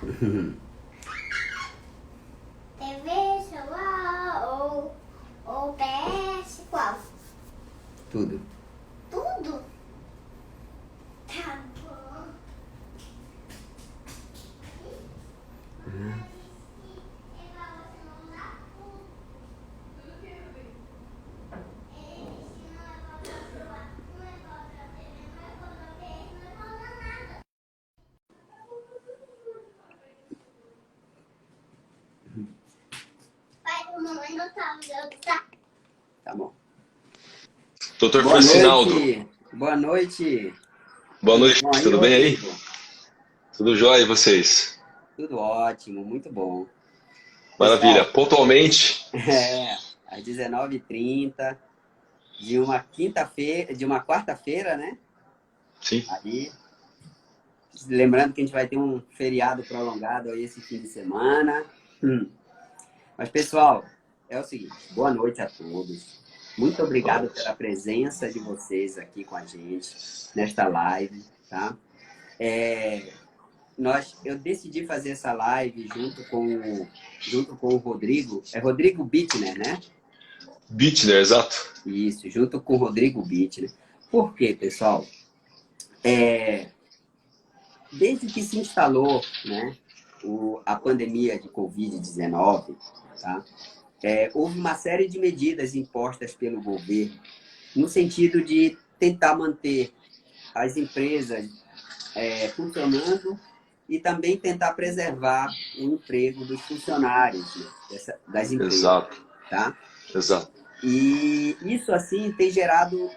TV, celular ou PS, qual? Tudo. Tudo? Tá bom. Pai, a mamãe não tá usando, tá? Tá bom. Doutor Boa Francinaldo, noite. Boa noite. boa Tudo noite, bom aí, tudo bem aí? Rodrigo? Tudo jóia e vocês? Tudo ótimo, muito bom. Maravilha. Pessoal, Pontualmente? às 19h30 de uma quinta-feira, de uma quarta-feira, né? Sim. Aí, lembrando que a gente vai ter um feriado prolongado aí esse fim de semana. Mas, pessoal, é o seguinte, boa noite a todos. Muito Boa obrigado noite. pela presença de vocês aqui com a gente nesta live, tá? Eu decidi fazer essa live junto com o Rodrigo. É Rodrigo Bittner, né? Bittner, exato. Isso, junto com o Rodrigo Bittner. Por quê, pessoal? Desde que se instalou, né, a pandemia de Covid-19, tá? Houve uma série de medidas impostas pelo governo no sentido de tentar manter as empresas funcionando e também tentar preservar o emprego dos funcionários, né, das empresas, Exato, tá? exato. E isso, assim, tem gerado,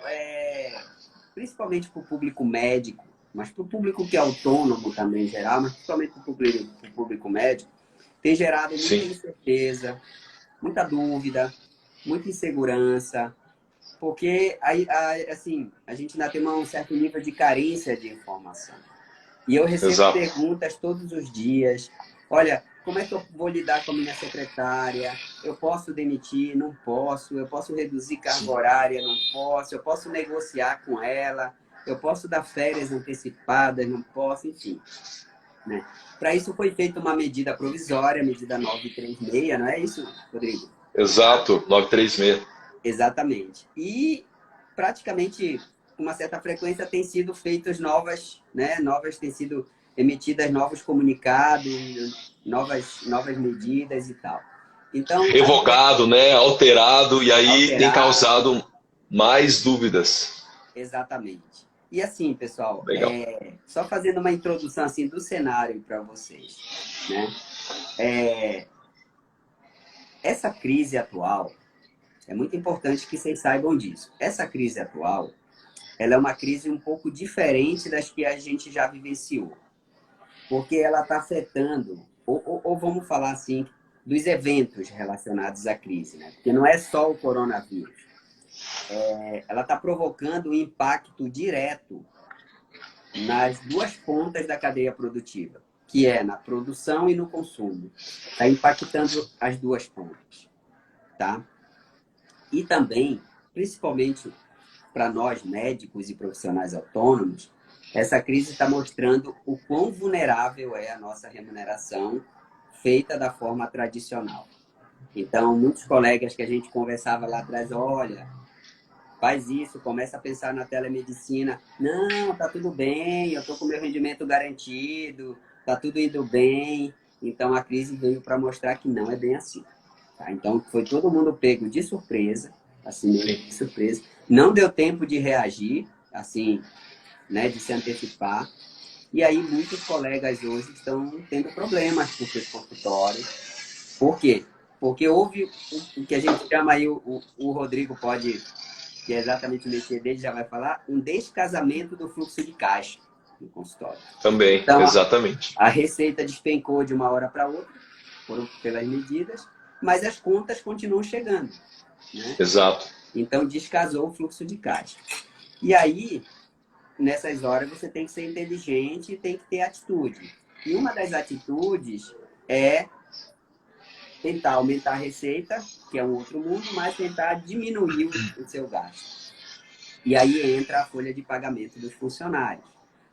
principalmente para o público médico, mas para o público que é autônomo também em geral, mas principalmente para o público médico, tem gerado muita Sim, incerteza, muita dúvida, muita insegurança, porque assim, a gente ainda tem um certo nível de carência de informação. E eu recebo exato. perguntas todos os dias. Olha, como é que eu vou lidar com a minha secretária? Eu posso demitir? Não posso. Eu posso reduzir carga Sim. horária? Não posso. Eu posso negociar com ela? Eu posso dar férias antecipadas? Não posso, enfim. Né? Para isso foi feita uma medida provisória, a medida 936, não é isso, Rodrigo? Exato, 936. Exatamente. E praticamente com uma certa frequência tem sido feitas novas, né? Têm sido emitidas novos comunicados, novas medidas e tal. Então, a gente vai Revogado, né? Alterado, e aí tem alterado, causado mais dúvidas. exatamente. E assim, pessoal, Legal. só fazendo uma introdução assim do cenário para vocês, né? Essa crise atual, é muito importante que vocês saibam disso. Essa crise atual, ela é uma crise um pouco diferente das que a gente já vivenciou, porque ela está afetando, ou vamos falar assim, dos eventos relacionados à crise, né? Porque não é só o coronavírus. Ela está provocando um impacto direto nas duas pontas da cadeia produtiva, que é na produção e no consumo. Está impactando as duas pontas, tá? E também, principalmente para nós médicos e profissionais autônomos, essa crise está mostrando o quão vulnerável é a nossa remuneração feita da forma tradicional. Então, muitos colegas que a gente conversava lá atrás, olha, faz isso, começa a pensar na telemedicina. Não, tá tudo bem, eu estou com meu rendimento garantido, tá tudo indo bem. Então, a crise veio para mostrar que não é bem assim. Tá? Então, foi todo mundo pego de surpresa, assim, meio Sim, de surpresa. Não deu tempo de reagir, assim, né, de se antecipar. E aí, muitos colegas hoje estão tendo problemas com seus consultórios. Por quê? Porque houve o que a gente chama aí, o Rodrigo pode, que é exatamente o métier dele, já vai falar, um descasamento do fluxo de caixa no consultório. também, Então, exatamente. a receita despencou de uma hora para outra, pelas medidas, mas as contas continuam chegando, né? Exato. Então, descasou o fluxo de caixa. E aí, nessas horas, você tem que ser inteligente e tem que ter atitude. E uma das atitudes é tentar aumentar a receita, que é um outro mundo, mas tentar diminuir o seu gasto. E aí entra a folha de pagamento dos funcionários.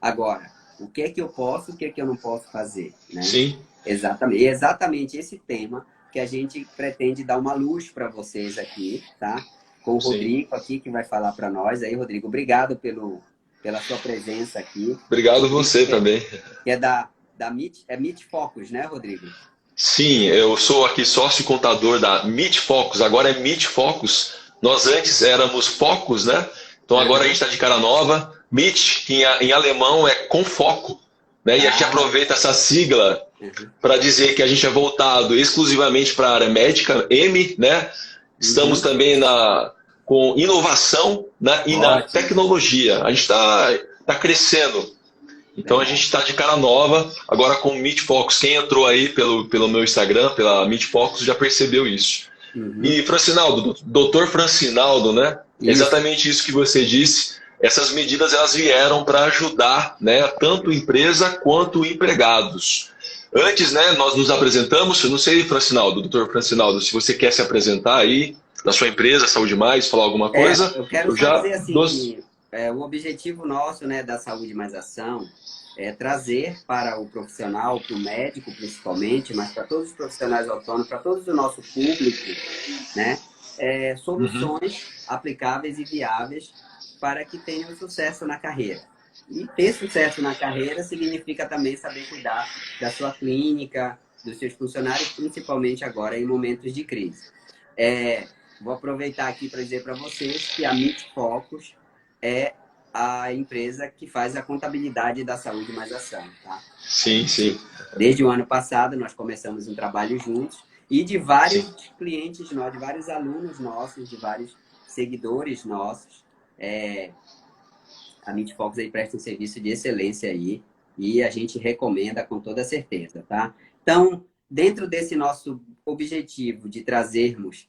Agora, O que é que eu posso, o que é que eu não posso fazer, né? Sim. Exatamente. E exatamente esse tema que a gente pretende dar uma luz para vocês aqui, tá? Com o Sim. Rodrigo aqui, que vai falar para nós. Aí, Rodrigo, obrigado pela sua presença aqui. Obrigado Rodrigo, você também. Que é da Meet, Meet Focus, né, Rodrigo? Sim, eu sou aqui sócio e contador da Meet Focus, agora é Meet Focus. Nós antes éramos Focus, né? Então agora a gente está de cara nova. Meet em alemão é com foco, né? E a gente aproveita essa sigla para dizer que a gente é voltado exclusivamente para a área médica, M, né? Estamos também com inovação, né? E na tecnologia. A gente está crescendo. Então a gente está de cara nova, agora com o Meet Focus. Quem entrou aí pelo meu Instagram, pela Meet Focus, já percebeu isso. E Francinaldo, doutor Francinaldo, né? Isso. Exatamente isso que você disse. Essas medidas elas vieram para ajudar, né, tanto empresa quanto empregados. Antes, né, nós nos apresentamos. Eu não sei, Francinaldo, doutor Francinaldo, se você quer se apresentar aí da sua empresa, Saúde Mais, falar alguma coisa. Eu quero só dizer assim que o objetivo nosso, né, da Saúde Mais Ação é trazer para o profissional, para o médico principalmente, mas para todos os profissionais autônomos, para todo o nosso público, né, soluções aplicáveis e viáveis para que tenham sucesso na carreira. E ter sucesso na carreira significa também saber cuidar da sua clínica, dos seus funcionários, principalmente agora em momentos de crise. Vou aproveitar aqui para dizer para vocês que a Meet Focus é a empresa que faz a contabilidade da Saúde Mais Ação, tá? Sim, sim. Desde o ano passado, nós começamos um trabalho juntos e de vários clientes nossos, de vários alunos nossos, de vários seguidores nossos. A Meet Focus aí presta um serviço de excelência aí e a gente recomenda com toda certeza, tá? Então, dentro desse nosso objetivo de trazermos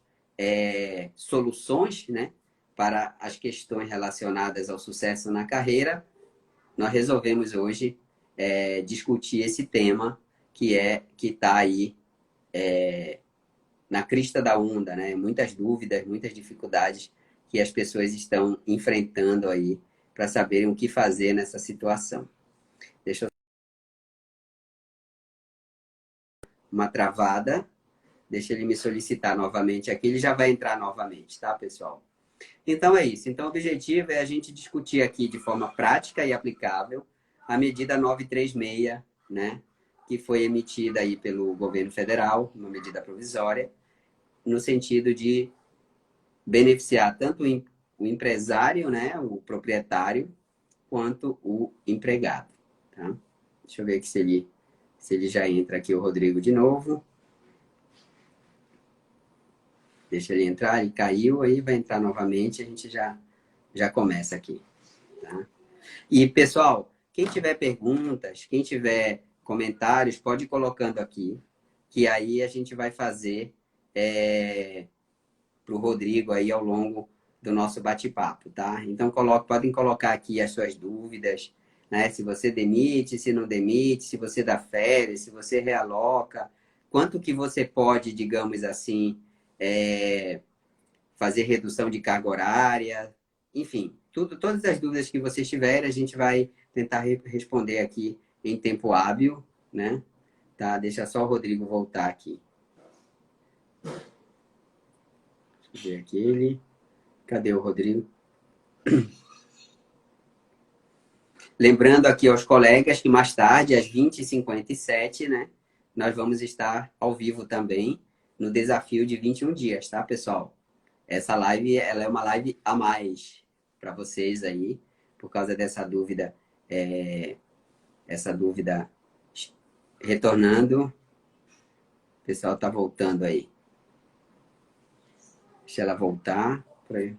soluções, né, para as questões relacionadas ao sucesso na carreira, nós resolvemos hoje discutir esse tema que está aí na crista da onda, né? Muitas dúvidas, muitas dificuldades que as pessoas estão enfrentando aí para saberem o que fazer nessa situação. Deixa eu... Uma travada. Deixa ele me solicitar novamente aqui. Ele já vai entrar novamente, tá, pessoal? Então é isso. Então o objetivo é a gente discutir aqui de forma prática e aplicável a medida 936, né, que foi emitida aí pelo governo federal, uma medida provisória, no sentido de beneficiar tanto o empresário, né, o proprietário, quanto o empregado. Tá? Deixa eu ver aqui se ele já entra aqui, o Rodrigo, de novo. Deixa ele entrar, ele caiu, aí vai entrar novamente, a gente já começa aqui. Tá? E, pessoal, quem tiver perguntas, quem tiver comentários, pode ir colocando aqui, que aí a gente vai fazer para o Rodrigo aí ao longo do nosso bate-papo, tá? Então, podem colocar aqui as suas dúvidas, né? Se você demite, se não demite, se você dá férias, se você realoca, quanto que você pode, digamos assim, fazer redução de carga horária, enfim, todas as dúvidas que vocês tiverem, a gente vai tentar responder aqui em tempo hábil, né? Tá? Deixa só o Rodrigo voltar aqui. Deixa eu ver aqui Cadê o Rodrigo? Lembrando aqui aos colegas que mais tarde, às 20h57, né? Nós vamos estar ao vivo também no desafio de 21 dias, tá, pessoal? Essa live, ela é uma live a mais para vocês aí, por causa dessa dúvida, retornando. O pessoal tá voltando aí. Deixa ela voltar. Por aí.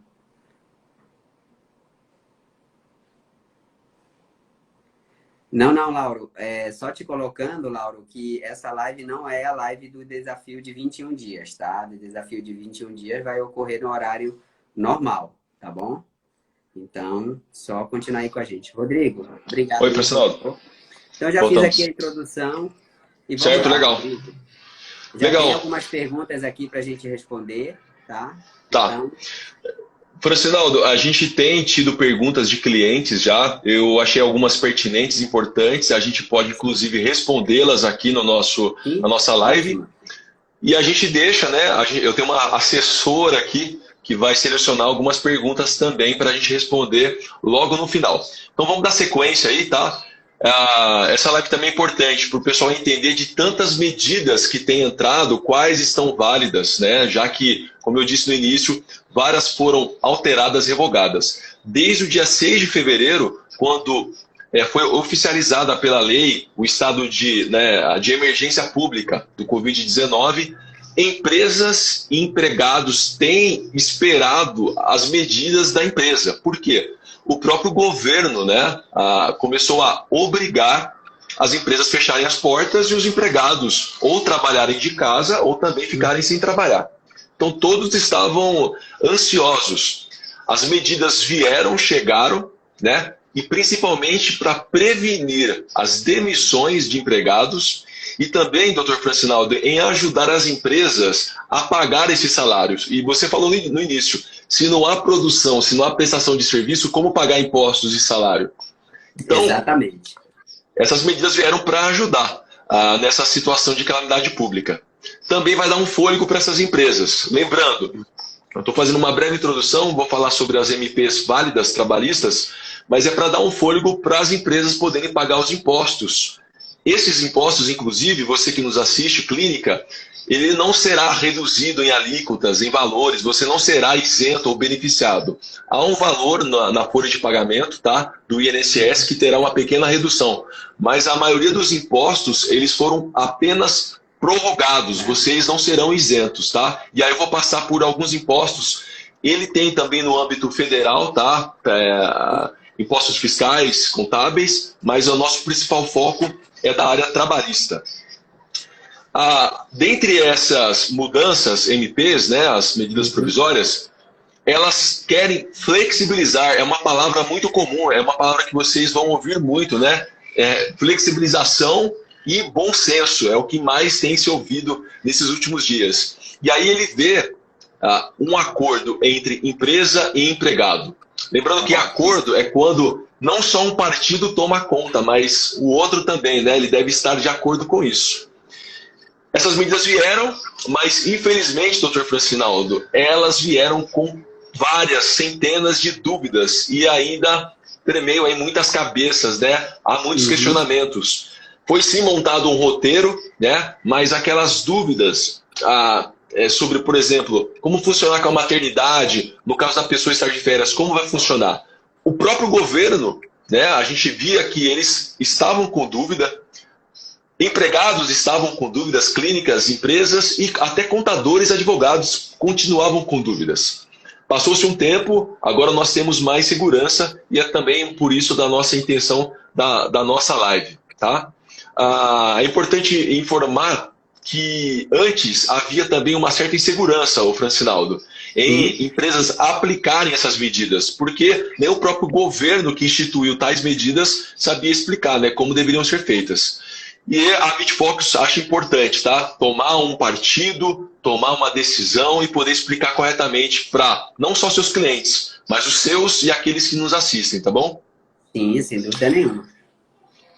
Não, Lauro. Só te colocando, Lauro, que essa live não é a live do desafio de 21 dias, tá? O desafio de 21 dias vai ocorrer no horário normal, tá bom? Então, só continuar aí com a gente. Rodrigo, obrigado. Oi, pessoal. Então, já fiz aqui a introdução. E vamos certo, lá, legal. Rodrigo. Já tem algumas perguntas aqui para a gente responder, tá? Tá. Então... Francinaldo, a gente tem tido perguntas de clientes já. Eu achei algumas pertinentes, importantes. A gente pode, inclusive, respondê-las aqui no na nossa live. E a gente deixa, né? Eu tenho uma assessora aqui que vai selecionar algumas perguntas também para a gente responder logo no final. Então vamos dar sequência aí, tá? Essa live também é importante para o pessoal entender de tantas medidas que têm entrado, quais estão válidas, né? Já que, como eu disse no início, várias foram alteradas, revogadas. Desde o dia 6 de fevereiro, quando foi oficializada pela lei o estado de emergência pública do Covid-19, empresas e empregados têm esperado as medidas da empresa. Por quê? O próprio governo, né, começou a obrigar as empresas a fecharem as portas e os empregados ou trabalharem de casa ou também ficarem sem trabalhar. Então todos estavam ansiosos. As medidas vieram, chegaram, né, e principalmente para prevenir as demissões de empregados e também, doutor Francinaldo, em ajudar as empresas a pagar esses salários. E você falou no início, se não há produção, se não há prestação de serviço, como pagar impostos e salário? Então, exatamente. Essas medidas vieram para ajudar nessa situação de calamidade pública. Também vai dar um fôlego para essas empresas. Lembrando, eu estou fazendo uma breve introdução, vou falar sobre as MPs válidas trabalhistas, mas é para dar um fôlego para as empresas poderem pagar os impostos. Esses impostos, inclusive, você que nos assiste, clínica, ele não será reduzido em alíquotas, em valores, você não será isento ou beneficiado. Há um valor na folha de pagamento, tá, do INSS que terá uma pequena redução, mas a maioria dos impostos, eles foram apenas prorrogados, vocês não serão isentos, tá? E aí eu vou passar por alguns impostos. Ele tem também no âmbito federal, tá? Impostos fiscais, contábeis, mas o nosso principal foco é da área trabalhista. Dentre essas mudanças MPs, né, as medidas provisórias, elas querem flexibilizar, é uma palavra muito comum, é uma palavra que vocês vão ouvir muito, né? Flexibilização e bom senso, é o que mais tem se ouvido nesses últimos dias. E aí ele vê um acordo entre empresa e empregado. Lembrando que acordo é quando não só um partido toma conta, mas o outro também, né? Ele deve estar de acordo com isso. Essas medidas vieram, mas infelizmente, doutor Francinaldo, elas vieram com várias centenas de dúvidas e ainda tremeiam aí muitas cabeças, né? Há muitos questionamentos. Foi sim montado um roteiro, né? Mas aquelas dúvidas sobre, por exemplo, como funcionar com a maternidade, no caso da pessoa estar de férias, como vai funcionar? O próprio governo, né? A gente via que eles estavam com dúvida, empregados estavam com dúvidas, clínicas, empresas e até contadores, advogados continuavam com dúvidas. Passou-se um tempo, agora nós temos mais segurança e é também por isso da nossa intenção da nossa live, tá? É importante informar que antes havia também uma certa insegurança, ô Francinaldo, em empresas aplicarem essas medidas, porque nem o próprio governo que instituiu tais medidas sabia explicar, né, como deveriam ser feitas. E a MIT-Focus acha importante, tá? Tomar um partido, tomar uma decisão e poder explicar corretamente para não só seus clientes, mas os seus e aqueles que nos assistem, tá bom? Sim, sem dúvida nenhuma.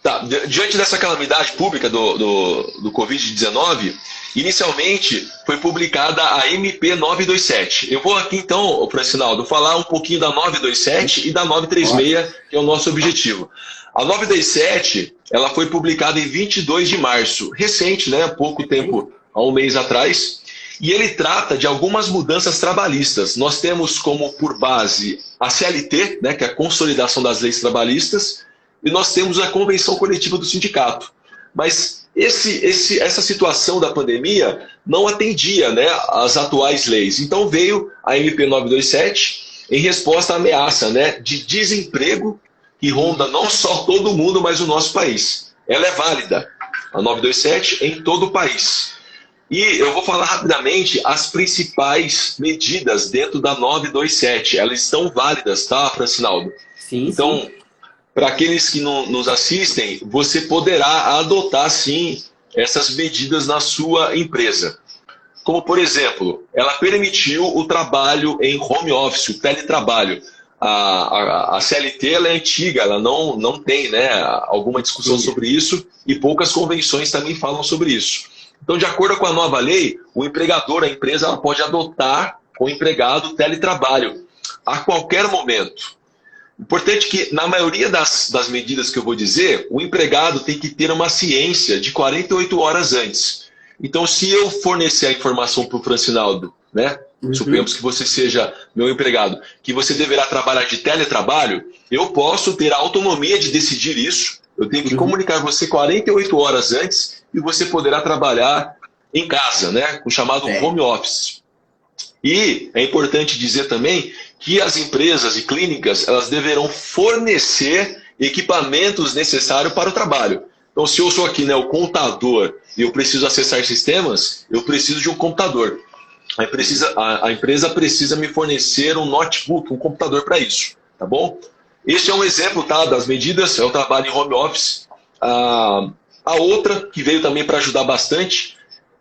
Tá, diante dessa calamidade pública do Covid-19, inicialmente foi publicada a MP 927. Eu vou aqui então, Francinaldo, falar um pouquinho da 927 e da 936, que é o nosso objetivo. A 927, ela foi publicada em 22 de março, recente, né? Há pouco tempo, há um mês atrás, e ele trata de algumas mudanças trabalhistas. Nós temos como por base a CLT, né? Que é a Consolidação das Leis Trabalhistas, e nós temos a Convenção Coletiva do Sindicato. Mas essa situação da pandemia não atendia, né, às atuais leis. Então veio a MP 927 em resposta à ameaça, né, de desemprego que ronda não só todo mundo, mas o nosso país. Ela é válida, a 927, em todo o país. E eu vou falar rapidamente as principais medidas dentro da 927. Elas estão válidas, tá, Francinaldo? Sim, então, sim. Para aqueles que nos assistem, você poderá adotar, sim, essas medidas na sua empresa. como, por exemplo, ela permitiu o trabalho em home office, o teletrabalho. A CLT ela é antiga, ela não tem, né, alguma discussão sobre isso e poucas convenções também falam sobre isso. Então, de acordo com a nova lei, o empregador, a empresa, ela pode adotar com o empregado teletrabalho a qualquer momento. Importante que, na maioria das medidas que eu vou dizer, o empregado tem que ter uma ciência de 48 horas antes. Então, se eu fornecer a informação para o Francinaldo, né, suponhamos que você seja meu empregado, que você deverá trabalhar de teletrabalho, eu posso ter a autonomia de decidir isso. Eu tenho que comunicar você 48 horas antes e você poderá trabalhar em casa, né, o chamado home office. E é importante dizer também que as empresas e clínicas elas deverão fornecer equipamentos necessários para o trabalho. Então, se eu sou aqui, né, o contador e eu preciso acessar sistemas, eu preciso de um computador. A empresa precisa me fornecer um notebook, um computador para isso, tá bom? Este é um exemplo, tá, das medidas, é o trabalho em home office. A outra, que veio também para ajudar bastante,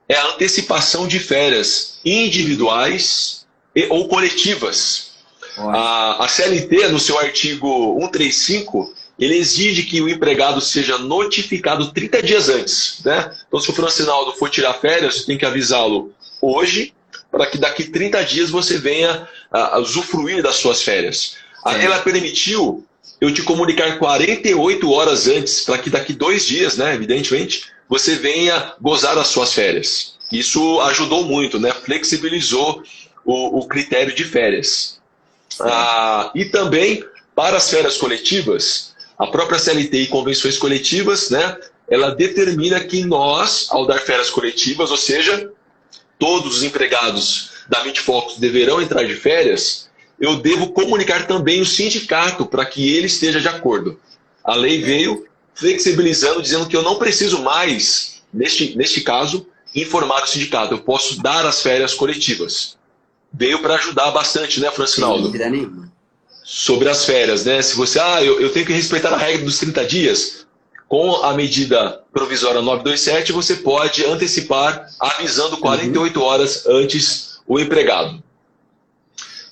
é a antecipação de férias individuais ou coletivas. A CLT, no seu artigo 135, ele exige que o empregado seja notificado 30 dias antes, né? Então, se o Francinaldo for tirar férias, você tem que avisá-lo hoje, para que daqui 30 dias você venha a usufruir das suas férias. Ela permitiu eu te comunicar 48 horas antes, para que daqui 2 dias, né, evidentemente, você venha gozar das suas férias. Isso ajudou muito, né? Flexibilizou o critério de férias. E também, para as férias coletivas, a própria CLT e convenções coletivas, né, ela determina que nós, ao dar férias coletivas, ou seja, todos os empregados da MIT-Focus deverão entrar de férias, eu devo comunicar também o sindicato para que ele esteja de acordo. A lei veio flexibilizando, dizendo que eu não preciso mais, neste caso, informar o sindicato. Eu posso dar as férias coletivas. Veio para ajudar bastante, né, Francinaldo? Sem dúvida nenhuma. Sobre as férias, né? Se você, eu tenho que respeitar a regra dos 30 dias, com a medida provisória 927, você pode antecipar, avisando 48 horas antes o empregado.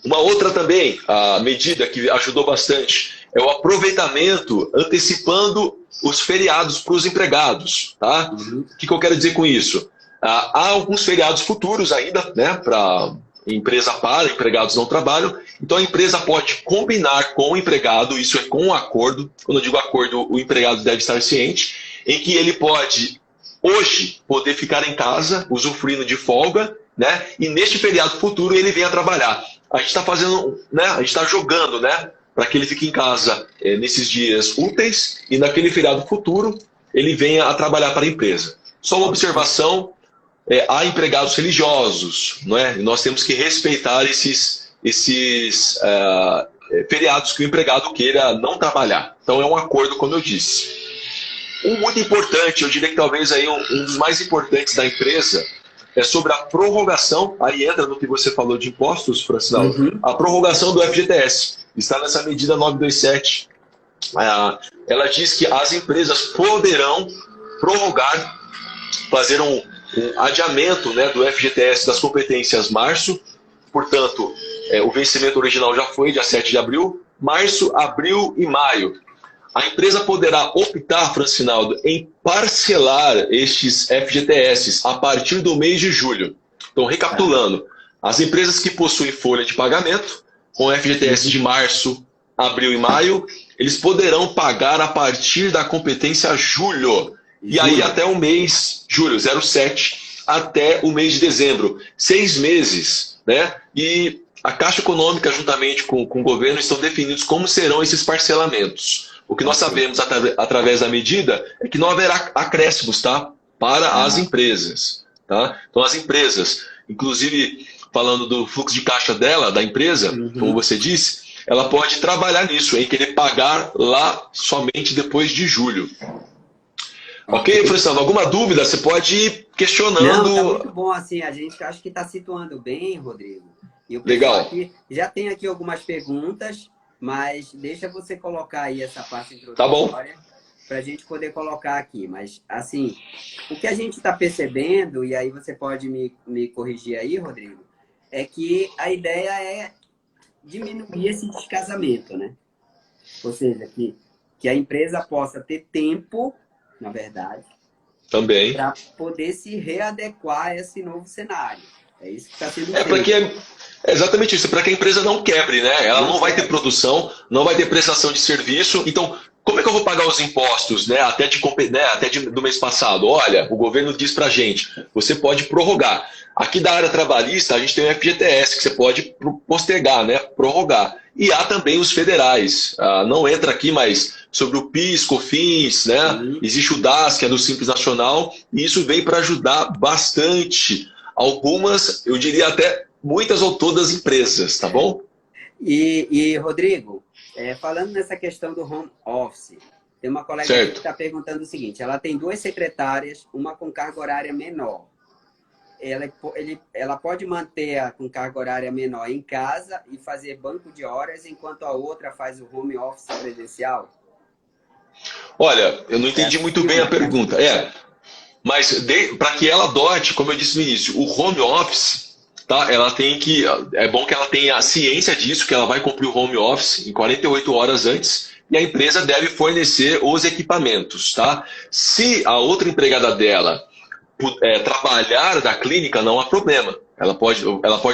Uma outra também, a medida que ajudou bastante, é o aproveitamento antecipando os feriados para os empregados. Tá? O que eu quero dizer com isso? Há alguns feriados futuros ainda, né, para empresa para, empregados não trabalham. Então a empresa pode combinar com o empregado, isso é com um acordo. Quando eu digo acordo, o empregado deve estar ciente, em que ele pode, hoje, poder ficar em casa, usufruindo de folga, né, e neste feriado futuro ele venha trabalhar. A gente está fazendo, né, a gente está jogando, né, para que ele fique em casa nesses dias úteis e naquele feriado futuro ele venha a trabalhar para a empresa. Só uma observação, há empregados religiosos, não é? E nós temos que respeitar esses feriados que o empregado queira não trabalhar. Então é um acordo, como eu disse. Um muito importante, eu diria que talvez aí um dos mais importantes da empresa é sobre a prorrogação, aí entra no que você falou de impostos, Francinaldo, a prorrogação do FGTS. Está nessa medida 927. Ela diz que as empresas poderão prorrogar, fazer um adiamento, né, do FGTS das competências março, portanto, o vencimento original já foi dia 7 de abril, março, abril e maio. A empresa poderá optar, Francinaldo, em parcelar estes FGTS a partir do mês de julho. Então, recapitulando, as empresas que possuem folha de pagamento, com FGTS de março, abril e maio, eles poderão pagar a partir da competência julho. E aí até o mês, julho, 07, até o mês de dezembro. 6 meses, né? E a Caixa Econômica, juntamente com o governo, estão definidos como serão esses parcelamentos. O que nós sabemos através da medida é que não haverá acréscimos, tá, para as empresas. Tá? Então as empresas, inclusive falando do fluxo de caixa dela, da empresa, como você disse, ela pode trabalhar nisso, em querer pagar lá somente depois de julho. Ok, Francisco? Alguma dúvida? Você pode ir questionando. Não, tá muito bom assim, a gente acho que está situando bem, Rodrigo. E o pessoal aqui, já tem aqui algumas perguntas, mas deixa você colocar aí essa parte introdutória. Tá bom. para a gente poder colocar aqui. Mas, assim, o que a gente está percebendo, e aí você pode me corrigir aí, Rodrigo, é que a ideia é diminuir esse descasamento, né? Ou seja, que a empresa possa ter tempo, na verdade, Também. para poder se readequar a esse novo cenário. É isso que está sendo É para feito. que é exatamente isso, para que a empresa não quebre, né? Ela não vai ter produção, não vai ter prestação de serviço. Então, como é que eu vou pagar os impostos, né? Do mês passado? Olha, o governo diz para a gente, você pode prorrogar. Aqui da área trabalhista, a gente tem o FGTS, que você pode postergar, né? Prorrogar. E há também os federais. Não entra aqui, mas sobre o PIS, COFINS, né? Existe o DAS, que é do Simples Nacional, e isso vem para ajudar bastante algumas, eu diria até muitas ou todas as empresas, tá bom? E Rodrigo, falando nessa questão do home office, tem uma colega que está perguntando o seguinte, ela tem 2 secretárias, uma com carga horária menor. Ela pode manter com carga horária menor em casa e fazer banco de horas, enquanto a outra faz o home office presencial? Olha, eu não entendi muito bem a pergunta. Mas para que ela adote, como eu disse no início, o home office, tá? Ela tem que. É bom que ela tenha a ciência disso, que ela vai cumprir o home office em 48 horas antes, e a empresa deve fornecer os equipamentos, tá? Se a outra empregada dela trabalhar da clínica, não há problema. Ela pode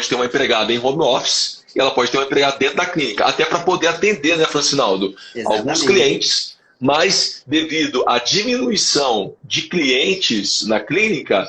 ter uma empregada em home office e ela pode ter uma empregada dentro da clínica, até para poder atender, né, Francinaldo? Alguns clientes. Mas, devido à diminuição de clientes na clínica,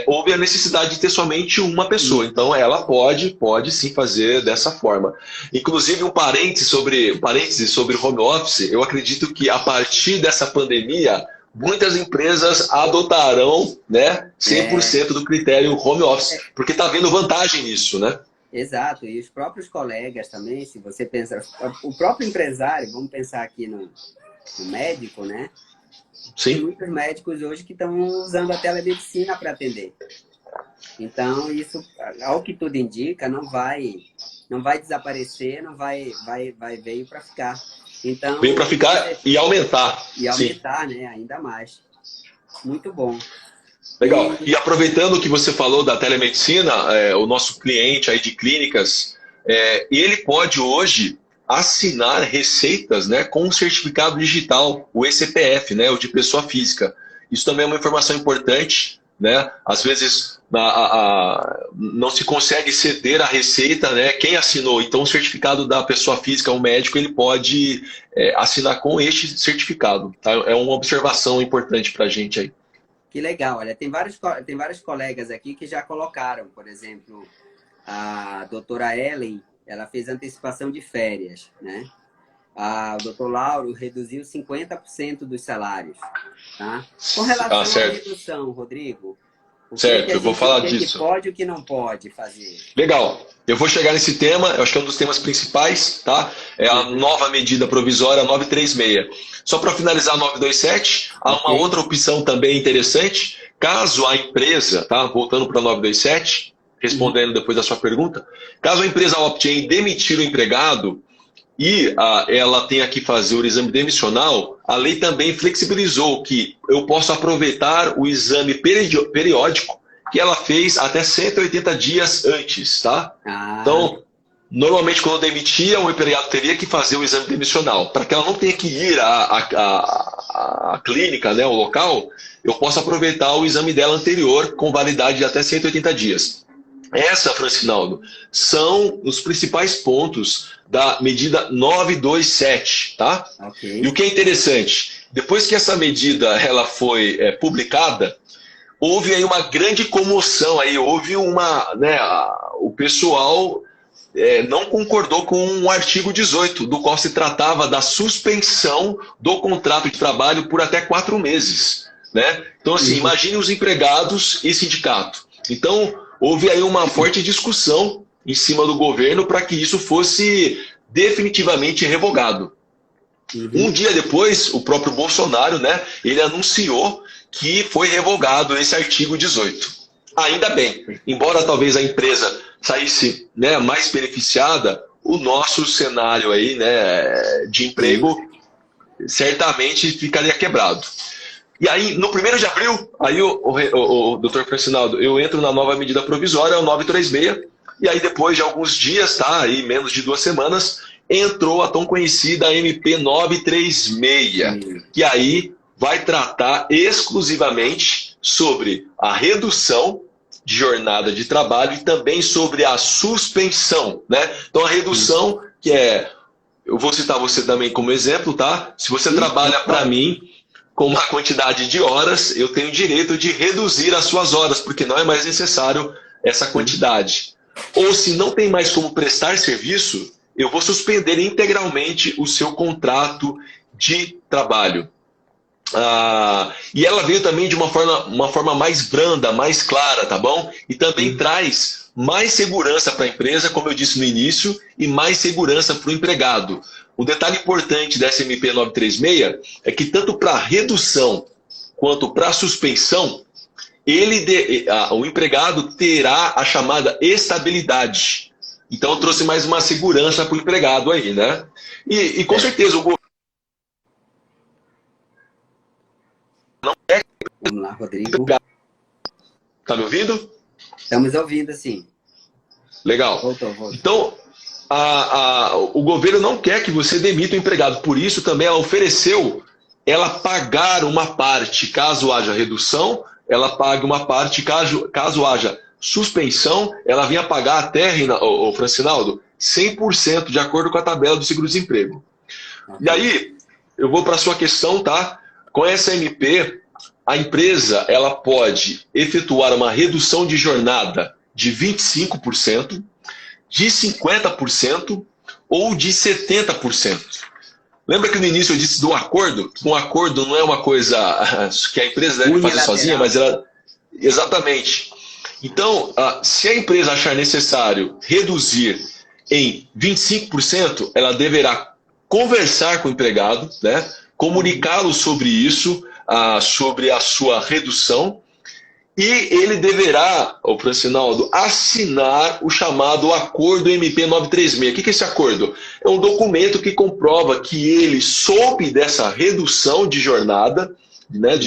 houve a necessidade de ter somente uma pessoa. Então, ela pode sim fazer dessa forma. Inclusive, um parêntese sobre home office, eu acredito que a partir dessa pandemia, muitas empresas adotarão, né, 100% do critério home office, porque está havendo vantagem nisso, né? Exato, e os próprios colegas também, se você pensa, o próprio empresário, vamos pensar aqui no médico, né? Sim. Tem muitos médicos hoje que estão usando a telemedicina para atender. Então, isso, ao que tudo indica, não vai desaparecer, veio para ficar. Então, veio para ficar e aumentar. E aumentar, né? Ainda mais. Muito bom. Legal. E aproveitando o que você falou da telemedicina, o nosso cliente aí de clínicas, ele pode hoje assinar receitas, né, com um certificado digital, o ECPF, né, o de pessoa física. Isso também é uma informação importante, né? Às vezes não se consegue ceder a receita, né? Quem assinou, então o certificado da pessoa física, o médico, ele pode assinar com este certificado. Tá? É uma observação importante para a gente aí. Que legal, olha, tem vários colegas aqui que já colocaram, por exemplo, a doutora Ellen, ela fez antecipação de férias, né? O doutor Lauro reduziu 50% dos salários, tá? Com relação à redução, Rodrigo, certo, eu vou falar disso. O que pode e o que não pode fazer? Legal, eu vou chegar nesse tema, eu acho que é um dos temas principais, tá? É a nova medida provisória 936. Só para finalizar a 927, há uma outra opção também interessante, caso a empresa, tá? Voltando para a 927, respondendo depois da sua pergunta, caso a empresa opte em demitir o empregado e ela tenha que fazer o exame demissional, a lei também flexibilizou que eu posso aproveitar o exame periódico que ela fez até 180 dias antes, tá? Então, normalmente quando demitia, o empregado teria que fazer o exame demissional. Para que ela não tenha que ir à clínica, né, ao local, eu posso aproveitar o exame dela anterior com validade de até 180 dias. Essa, Francinaldo, são os principais pontos da medida 927, tá? E o que é interessante, depois que essa medida ela foi publicada, houve aí uma grande comoção, aí houve o pessoal não concordou com o artigo 18, do qual se tratava da suspensão do contrato de trabalho por até 4 meses, né? Então, assim, imagine os empregados e sindicato. Então, houve aí uma forte discussão em cima do governo para que isso fosse definitivamente revogado. Um dia depois, o próprio Bolsonaro, né, ele anunciou que foi revogado esse artigo 18. Ainda bem, embora talvez a empresa saísse, né, mais beneficiada, o nosso cenário aí, né, de emprego certamente ficaria quebrado. E aí, no 1º de abril, aí o doutor Francinaldo, eu entro na nova medida provisória, o 936, e aí depois de alguns dias, tá, aí menos de 2 semanas, entrou a tão conhecida MP 936, que aí vai tratar exclusivamente sobre a redução de jornada de trabalho e também sobre a suspensão, né? Então a redução, que é, eu vou citar você também como exemplo, tá? Se você trabalha para mim com uma quantidade de horas, eu tenho direito de reduzir as suas horas, porque não é mais necessário essa quantidade. Ou se não tem mais como prestar serviço, eu vou suspender integralmente o seu contrato de trabalho. E ela veio também de uma forma mais branda, mais clara, tá bom? E também traz mais segurança para a empresa, como eu disse no início, e mais segurança para o empregado. Um detalhe importante dessa MP 936 é que tanto para redução quanto para suspensão, o empregado terá a chamada estabilidade. Então eu trouxe mais uma segurança para o empregado aí, né? E com certeza o governo não quer. Vamos lá, Rodrigo. Tá me ouvindo? Estamos ouvindo, sim. Legal. Voltou. Então, o governo não quer que você demita o empregado. Por isso, também ela ofereceu ela pagar uma parte caso haja redução, ela paga uma parte caso haja suspensão, ela vinha pagar até, o Francinaldo, 100% de acordo com a tabela do seguro-desemprego. E aí, eu vou para a sua questão, tá? Com essa MP, a empresa ela pode efetuar uma redução de jornada de 25%, de 50% ou de 70%. Lembra que no início eu disse do acordo? Um acordo não é uma coisa que a empresa deve fazer sozinha, mas ela... Exatamente. Então, se a empresa achar necessário reduzir em 25%, ela deverá conversar com o empregado, né? Comunicá-lo sobre isso, sobre a sua redução, e ele deverá, o Francinaldo, assinar o chamado Acordo MP 936. O que é esse acordo? É um documento que comprova que ele soube dessa redução de jornada, né,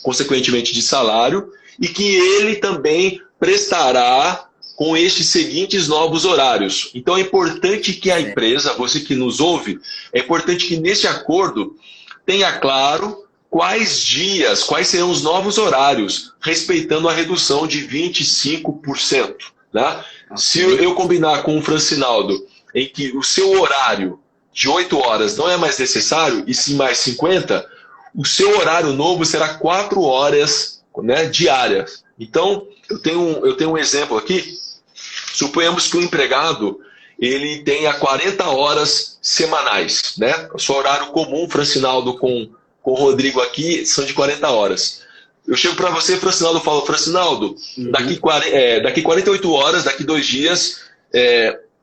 consequentemente de salário, e que ele também prestará com estes seguintes novos horários. Então é importante que a empresa, você que nos ouve, é importante que nesse acordo tenha claro quais dias, quais serão os novos horários, respeitando a redução de 25%. Né? Se eu combinar com o Francinaldo em que o seu horário de 8 horas não é mais necessário, e sim mais 50, o seu horário novo será 4 horas, né, diárias. Então, eu tenho um exemplo aqui. Suponhamos que o empregado ele tenha 40 horas semanais. Né? O seu horário comum, Francinaldo, com o Rodrigo aqui, são de 40 horas. Eu chego para você, Francinaldo, e falo, Francinaldo, daqui 48 horas, daqui 2 dias,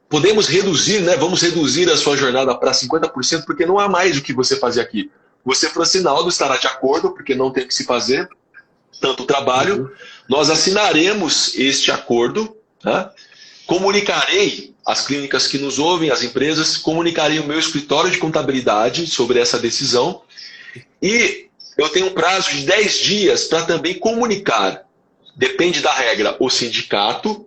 podemos reduzir, né? Vamos reduzir a sua jornada para 50%, porque não há mais o que você fazer aqui. Você, Francinaldo, estará de acordo, porque não tem o que se fazer, tanto trabalho. Nós assinaremos este acordo, tá? Comunicarei as clínicas que nos ouvem, as empresas, comunicarei o meu escritório de contabilidade sobre essa decisão. E eu tenho um prazo de 10 dias para também comunicar, depende da regra, o sindicato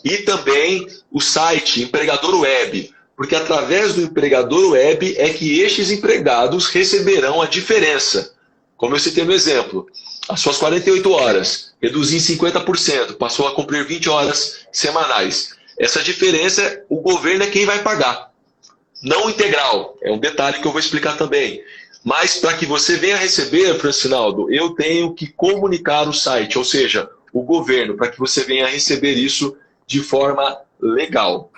e também o site Empregador Web, porque através do Empregador Web é que estes empregados receberão a diferença. Como eu citei no exemplo, as suas 48 horas, reduzi em 50%, passou a cumprir 20 horas semanais. Essa diferença, o governo é quem vai pagar. Não integral, é um detalhe que eu vou explicar também. Mas para que você venha receber, Francinaldo, eu tenho que comunicar o site, ou seja, o governo, para que você venha receber isso de forma legal.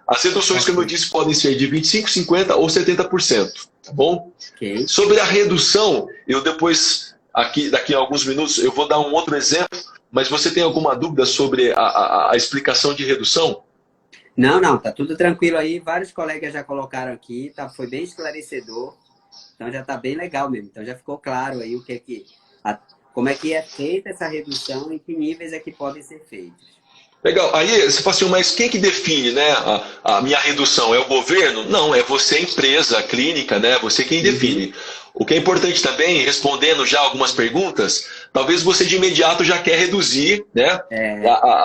As reduções, como eu disse, podem ser de 25%, 50% ou 70%, tá bom? Okay. Sobre a redução, eu depois, daqui a alguns minutos, eu vou dar um outro exemplo, mas você tem alguma dúvida sobre a explicação de redução? Não, tá tudo tranquilo aí. Vários colegas já colocaram aqui, foi bem esclarecedor. Então já está bem legal mesmo. Então já ficou claro aí como é que é feita essa redução e que níveis é que podem ser feitos. Legal. Aí você fala assim, mas quem que define, né, a minha redução? É o governo? Não, é você, a empresa, a clínica, né? Você quem define. O que é importante também, respondendo já algumas perguntas, talvez você de imediato já quer reduzir, né,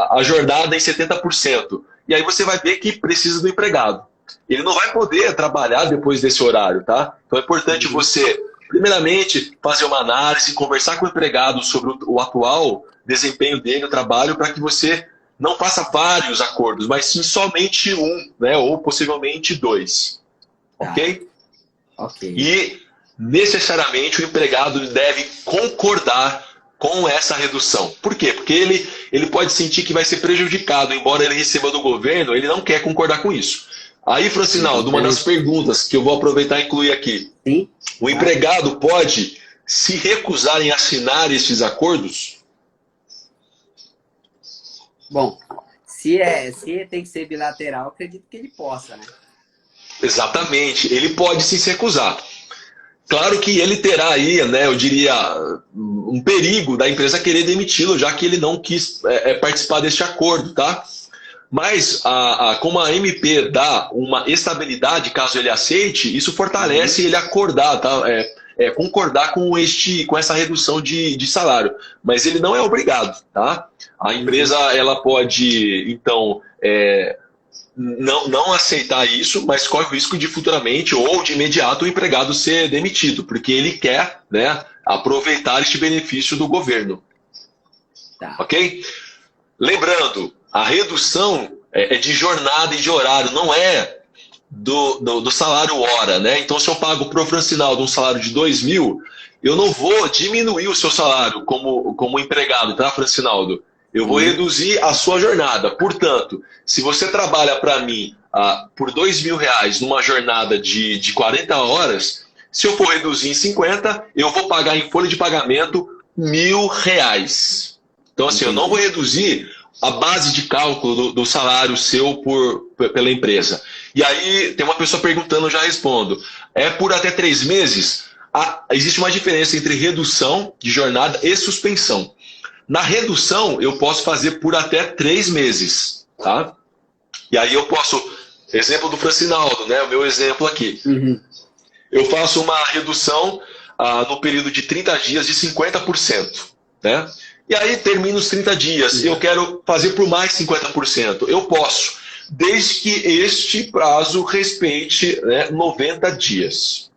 a jornada em 70%. E aí você vai ver que precisa do empregado. Ele não vai poder trabalhar depois desse horário, tá? Então é importante você, primeiramente, fazer uma análise, conversar com o empregado sobre o atual desempenho dele no trabalho, para que você não faça vários acordos, mas sim somente um, né, ou possivelmente 2. Ok? Ok. E necessariamente o empregado deve concordar com essa redução. Por quê? Porque ele pode sentir que vai ser prejudicado, embora ele receba do governo, ele não quer concordar com isso. Aí, Francinaldo, uma das perguntas que eu vou aproveitar e incluir aqui. Sim. O empregado pode se recusar em assinar esses acordos? Bom, se tem que ser bilateral, acredito que ele possa, né? Exatamente, ele pode sim se recusar. Claro que ele terá aí, né, eu diria, um perigo da empresa querer demiti-lo, já que ele não quis participar deste acordo, tá? Mas, como a MP dá uma estabilidade, caso ele aceite, isso fortalece ele acordar, tá? Concordar com essa redução de salário. Mas ele não é obrigado, tá? A empresa, ela pode, então, não aceitar isso, mas corre o risco de futuramente ou de imediato o empregado ser demitido, porque ele quer, né, aproveitar este benefício do governo. Tá. Ok? Lembrando, a redução é de jornada e de horário, não é do salário hora, né? Então, se eu pago para o Francinaldo um salário de 2.000, eu não vou diminuir o seu salário como empregado, tá, Francinaldo? Eu vou reduzir a sua jornada. Portanto, se você trabalha para mim por R$2.000 numa jornada de 40 horas, se eu for reduzir em 50, eu vou pagar em folha de pagamento R$1.000. Então, assim, eu não vou reduzir a base de cálculo do salário seu pela empresa. E aí, tem uma pessoa perguntando, eu já respondo. É por até 3 meses? Existe uma diferença entre redução de jornada e suspensão. Na redução, eu posso fazer por até 3 meses, tá? E aí eu posso, exemplo do Francinaldo, né? O meu exemplo aqui. Eu faço uma redução no período de 30 dias de 50%, né? E aí termina os 30 dias, eu quero fazer por mais 50%. Eu posso, desde que este prazo respeite, né, 90 dias.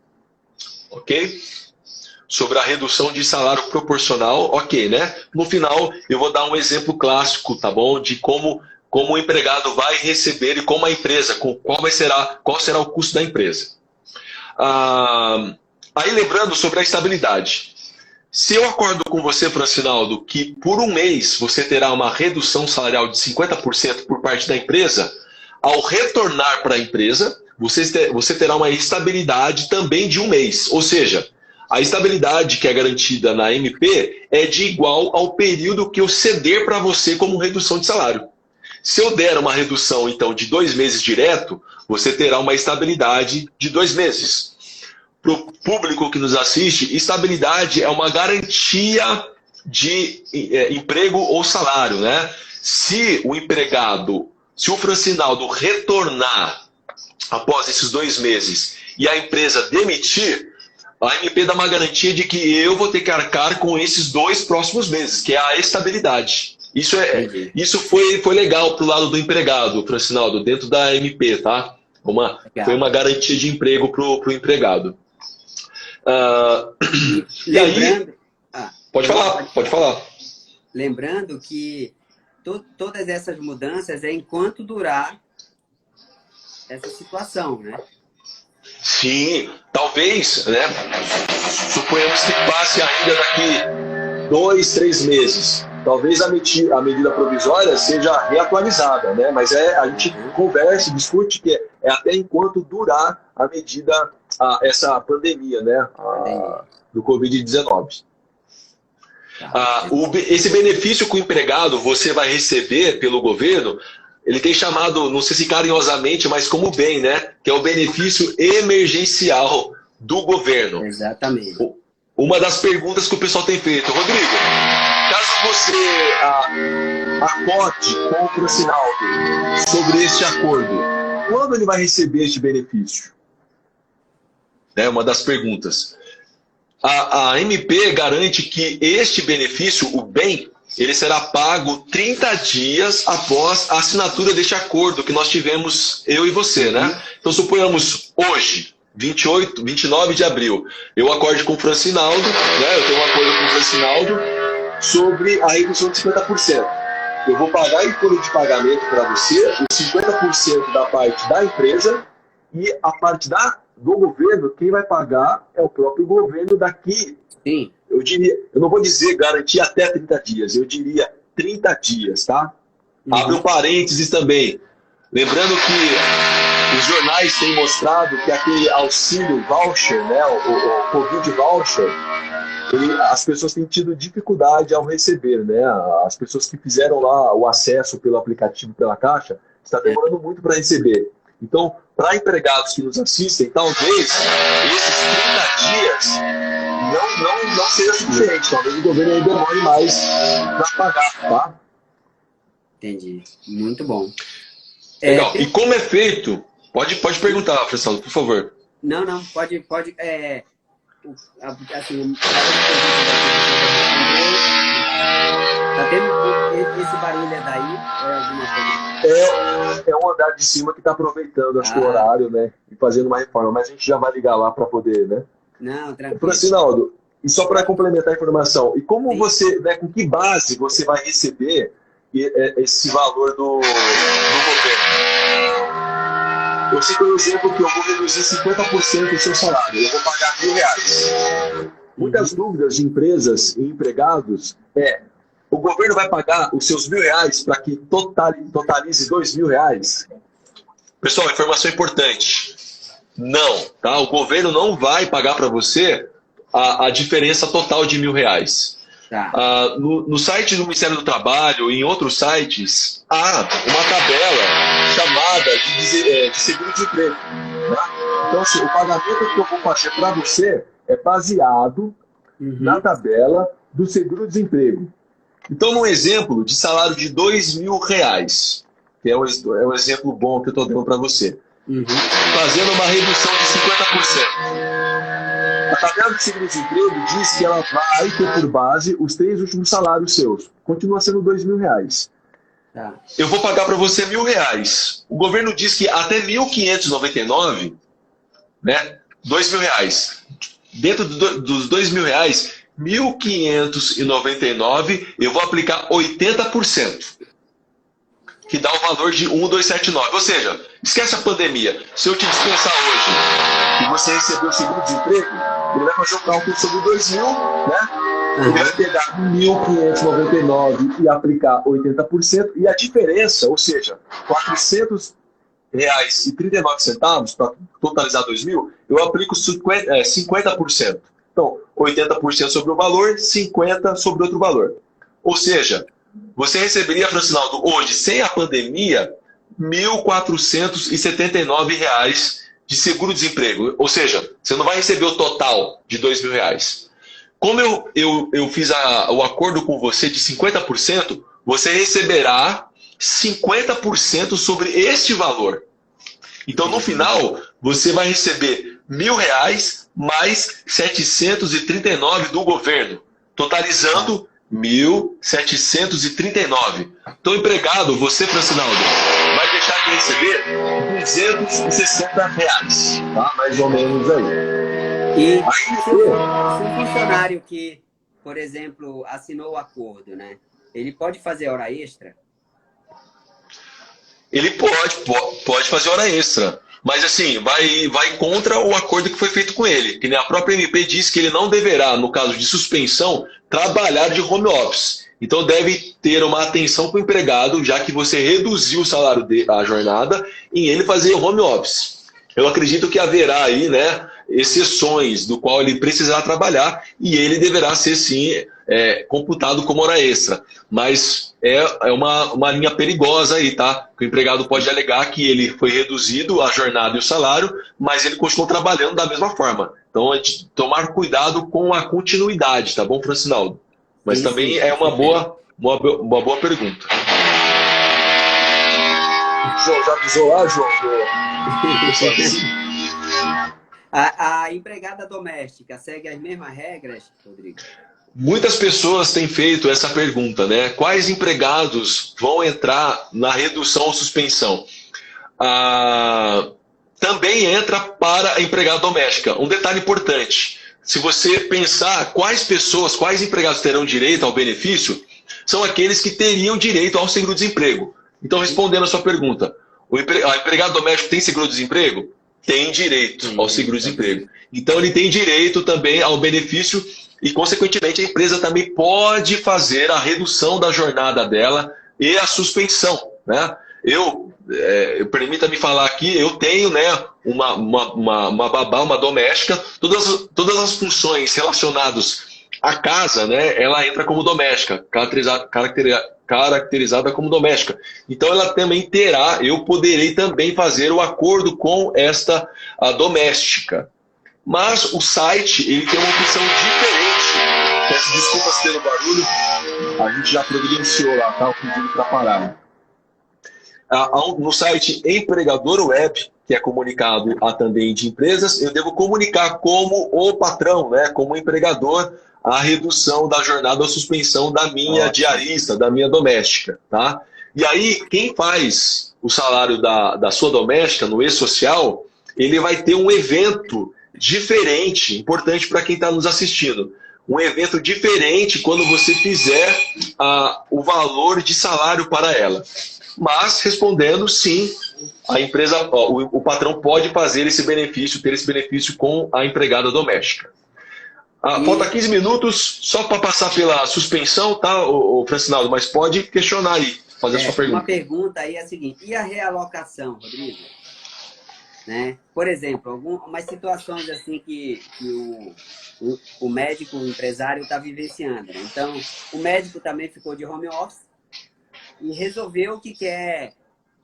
Ok? Sobre a redução de salário proporcional, ok, né? No final, eu vou dar um exemplo clássico, tá bom? De como o empregado vai receber e como a empresa, qual será o custo da empresa. Aí lembrando sobre a estabilidade. Se eu acordo com você, Francinaldo, que por um mês você terá uma redução salarial de 50% por parte da empresa, ao retornar para a empresa, você terá uma estabilidade também de um mês. Ou seja, a estabilidade que é garantida na MP é de igual ao período que eu ceder para você como redução de salário. Se eu der uma redução, então, de 2 meses direto, você terá uma estabilidade de 2 meses. Para o público que nos assiste, estabilidade é uma garantia de emprego ou salário, né? Se o Francinaldo retornar após esses 2 meses e a empresa demitir, a MP dá uma garantia de que eu vou ter que arcar com esses 2 próximos meses, que é a estabilidade. Isso foi legal para o lado do empregado, Francinaldo, dentro da MP, tá? Foi uma garantia de emprego para o empregado. E aí, pode falar. Lembrando que todas essas mudanças é enquanto durar essa situação, né? Sim, talvez, né? Suponhamos que passe ainda daqui 2, 3 meses. Talvez a medida provisória seja reatualizada, né? Mas a gente conversa, discute que é até enquanto durar a medida, essa pandemia, né? Do Covid-19. Esse benefício que o empregado você vai receber pelo governo, ele tem chamado, não sei se carinhosamente, mas como bem, né? Que é o benefício emergencial do governo. Exatamente. Uma das perguntas que o pessoal tem feito, Rodrigo, caso você acorde com o Francinaldo sobre este acordo, quando ele vai receber este benefício? É uma das perguntas. a MP garante que este benefício, o bem, ele será pago 30 dias após a assinatura deste acordo que nós tivemos, eu e você, né? Então, suponhamos hoje, 29 de abril, eu acorde com o Francinaldo, né? Eu tenho um acordo com o Francinaldo sobre a redução de 50%. Eu vou pagar em folha de pagamento para você os 50% da parte da empresa e a parte do governo, quem vai pagar é o próprio governo daqui. Sim. Eu diria, eu não vou dizer garantir até 30 dias, eu diria 30 dias, tá? Abre um parênteses também. Lembrando que os jornais têm mostrado que aquele auxílio voucher, né, o Covid voucher, as pessoas têm tido dificuldade ao receber, né? As pessoas que fizeram lá o acesso pelo aplicativo, pela Caixa, está demorando muito para receber. Então, para empregados que nos assistem, talvez esses 30 dias não seja suficiente. Talvez o governo ainda demore mais para pagar, tá? Entendi. Muito bom. Legal. E como é feito? Pode perguntar, Francisco, por favor. Não, pode. Assim, tá tendo esse barulho daí? Ou é alguma coisa? É um andar de cima que está aproveitando, acho que o horário, né? E fazendo uma reforma. Mas a gente já vai ligar lá para poder, né? Não, tranquilo. Francinaldo, e só para complementar a informação, e como você, né, com que base você vai receber esse valor do governo? Eu cito um exemplo que eu vou reduzir 50% do seu salário, eu vou pagar R$1.000. Muitas dúvidas de empresas e empregados o governo vai pagar os seus R$1.000 para que totalize R$2.000? Pessoal, informação importante. Não, tá? O governo não vai pagar para você a diferença total de R$1.000. Tá. No site do Ministério do Trabalho e em outros sites, há uma tabela chamada de seguro-desemprego. Tá? Então, assim, o pagamento que eu vou fazer para você é baseado na tabela do seguro-desemprego. Então, um exemplo de salário de R$2.000, que é um exemplo bom que eu estou dando para você, fazendo uma redução de 50%. A tabela de seguro-desemprego diz que ela vai ter por base os 3 últimos salários seus. Continua sendo R$2.000. Tá. Eu vou pagar para você R$1.000. O governo diz que até 1.599, né, R$2.000. Dentro dos R$2.000, 1.599, eu vou aplicar 80%. Que dá o valor de 1.279. Ou seja, esquece a pandemia. Se eu te dispensar hoje e você receber o seguro-desemprego, ele vai fazer o cálculo sobre 2.000, né? Ele vai pegar 1.599 e aplicar 80%. E a diferença, ou seja, R$400,39 para totalizar 2.000, eu aplico 50%. Então, 80% sobre o valor, 50% sobre outro valor. Ou seja, você receberia, Francinaldo, hoje, sem a pandemia, R$1.479 de seguro-desemprego. Ou seja, você não vai receber o total de R$2.000. Como eu fiz o acordo com você de 50%, você receberá 50% sobre este valor. Então, no final, você vai receber R$1.000 mais 739 do governo, totalizando 1.739. Então, empregado, você, Francinaldo, vai deixar de receber R$260, tá? Mais ou menos aí. E se um funcionário que, por exemplo, assinou o acordo, né? Ele pode fazer hora extra? Ele pode fazer hora extra. Mas assim, vai contra o acordo que foi feito com ele. Que nem a própria MP diz que ele não deverá, no caso de suspensão, trabalhar de home office. Então deve ter uma atenção com o empregado, já que você reduziu o salário da jornada, em ele fazer home office. Eu acredito que haverá aí, né, exceções do qual ele precisará trabalhar e ele deverá ser, sim, computado como hora extra. Mas é uma linha perigosa aí, tá? O empregado pode alegar que ele foi reduzido a jornada e o salário, mas ele continuou trabalhando da mesma forma. Então, é de tomar cuidado com a continuidade, tá bom, Francinaldo? Mas sim, também é uma boa pergunta. João, já avisou lá, João? A empregada doméstica segue as mesmas regras, Rodrigo? Muitas pessoas têm feito essa pergunta, né? Quais empregados vão entrar na redução ou suspensão? Também entra para a empregada doméstica. Um detalhe importante, se você pensar quais pessoas, quais empregados terão direito ao benefício, são aqueles que teriam direito ao seguro-desemprego. Então, respondendo a sua pergunta, o empregado doméstico tem seguro-desemprego? Tem direito ao seguro-desemprego. Então, ele tem direito também ao benefício e, consequentemente, a empresa também pode fazer a redução da jornada dela e a suspensão, né? Permita-me falar aqui, eu tenho, né, uma babá, uma doméstica, todas as funções relacionadas à casa, né, ela entra como doméstica, caracterizada como doméstica. Então ela também terá, eu poderei também fazer o acordo com a doméstica. Mas o site, ele tem uma opção diferente. Peço desculpas pelo barulho, a gente já providenciou lá, tá? O pedido para parar. No site Empregador Web, que é comunicado a também de empresas, eu devo comunicar como o patrão, né, como empregador, a redução da jornada ou suspensão da minha diarista, da minha doméstica. Tá? E aí, quem faz o salário da sua doméstica no E-Social, ele vai ter um evento diferente, importante para quem está nos assistindo. Um evento diferente quando você fizer o valor de salário para ela. Mas, respondendo, sim, a empresa, o patrão pode fazer esse benefício, ter esse benefício com a empregada doméstica. Falta 15 minutos só para passar pela suspensão, tá, o Francinaldo? Mas pode questionar aí, fazer a sua pergunta. Uma pergunta aí é a seguinte, e a realocação, Rodrigo? Né? Por exemplo, algumas situações assim que o médico, o empresário está vivenciando. Né? Então, o médico também ficou de home office, e resolveu que quer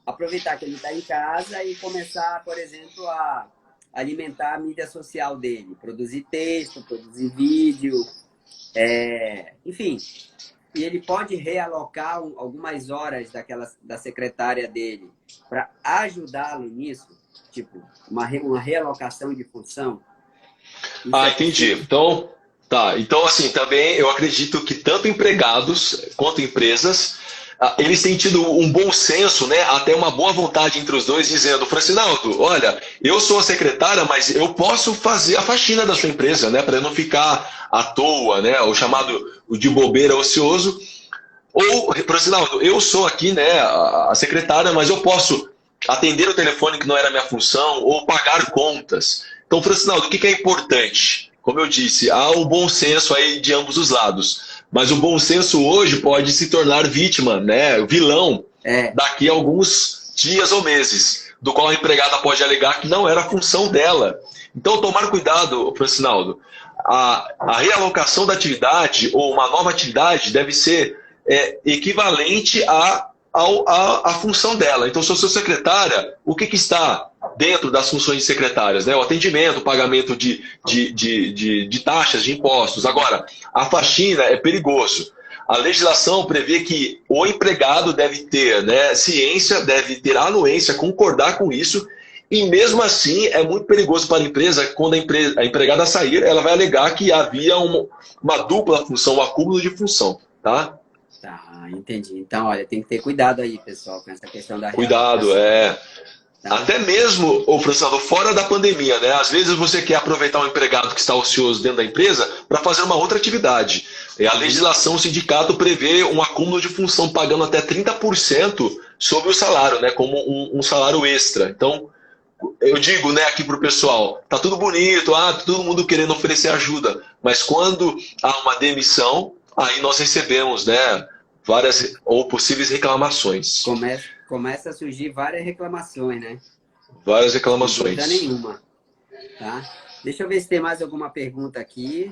aproveitar que ele está em casa e começar, por exemplo, a alimentar a mídia social dele. Produzir texto, produzir vídeo, enfim. E ele pode realocar algumas horas da secretária dele para ajudá-lo nisso, tipo, uma realocação de função. Entendi. Então, assim, também eu acredito que tanto empregados quanto empresas eles têm tido um bom senso, né, até uma boa vontade entre os dois, dizendo, Francinaldo, olha, eu sou a secretária, mas eu posso fazer a faxina da sua empresa, né, para não ficar à toa, né, o chamado de bobeira ocioso. Ou, Francinaldo, eu sou aqui, né, a secretária, mas eu posso atender o telefone que não era minha função, ou pagar contas. Então, Francinaldo, o que é importante? Como eu disse, há um bom senso aí de ambos os lados. Mas o bom senso hoje pode se tornar vítima, né, vilão, daqui a alguns dias ou meses, do qual a empregada pode alegar que não era a função dela. Então, tomar cuidado, Francinaldo. A realocação da atividade ou uma nova atividade deve ser equivalente à função dela. Então, se eu sou secretária, o que está dentro das funções de secretárias, né? O atendimento, o pagamento de taxas, de impostos. Agora, a faxina é perigoso. A legislação prevê que o empregado deve ter, né, ciência, deve ter anuência, concordar com isso, e mesmo assim é muito perigoso para a empresa, quando a empregada sair, ela vai alegar que havia uma dupla função, um acúmulo de função, tá? Tá, entendi. Então, olha, tem que ter cuidado aí, pessoal, com essa questão da Cuidado, Tá. Até mesmo, Francisco, fora da pandemia, né? Às vezes você quer aproveitar um empregado que está ocioso dentro da empresa para fazer uma outra atividade. E a legislação, o sindicato prevê um acúmulo de função pagando até 30% sobre o salário, né? Como um salário extra. Então, eu digo, né, aqui para o pessoal, tá tudo bonito, todo mundo querendo oferecer ajuda, mas quando há uma demissão, aí nós recebemos, né, várias ou possíveis reclamações. Começa a surgir várias reclamações, né? Várias reclamações. Não tem nenhuma. Tá? Deixa eu ver se tem mais alguma pergunta aqui.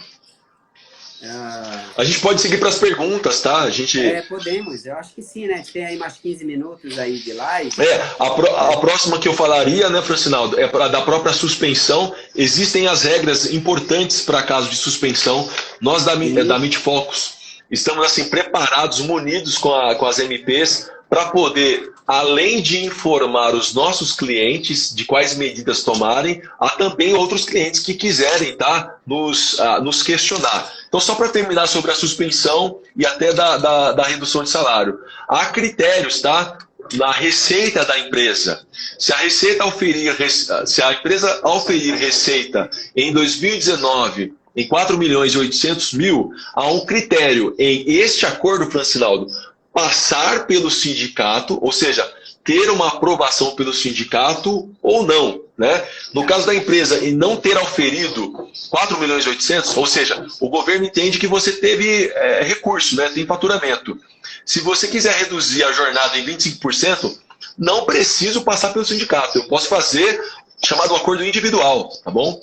A gente pode seguir para as perguntas, tá? A gente... podemos. Eu acho que sim, né? A gente tem aí mais 15 minutos aí de live. A próxima que eu falaria, né, Francinaldo, da própria suspensão. Existem as regras importantes para caso de suspensão. Nós da Meet Focus estamos assim preparados, munidos com as MPs para poder, além de informar os nossos clientes de quais medidas tomarem, há também outros clientes que quiserem, tá, nos questionar. Então, só para terminar sobre a suspensão e até da redução de salário. Há critérios, tá, na receita da empresa. Se a empresa auferir receita em 2019 em 4.800.000, há um critério em este acordo, Francinaldo, passar pelo sindicato, ou seja, ter uma aprovação pelo sindicato ou não, né? No caso da empresa e não ter auferido 4.800.000, ou seja, o governo entende que você teve recurso, né? Tem faturamento. Se você quiser reduzir a jornada em 25%, não preciso passar pelo sindicato. Eu posso fazer chamado acordo individual, tá bom?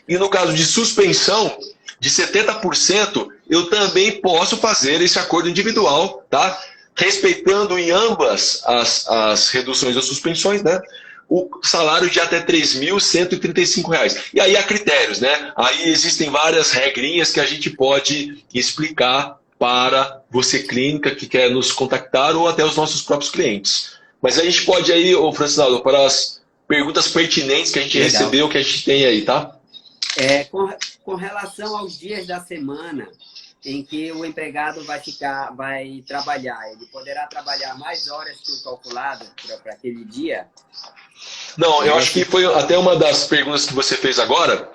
E no caso de suspensão de 70%, eu também posso fazer esse acordo individual, tá? Respeitando em ambas as reduções das suspensões, né? O salário de até R$ 3.135. E aí há critérios, né? Aí existem várias regrinhas que a gente pode explicar para você clínica que quer nos contactar ou até os nossos próprios clientes. Mas a gente pode aí, Francinaldo, para as perguntas pertinentes que a gente recebeu, que a gente tem aí, tá? Com relação aos dias da semana em que o empregado vai trabalhar, ele poderá trabalhar mais horas que o calculado para aquele dia? Não, eu acho que foi até uma das perguntas que você fez agora.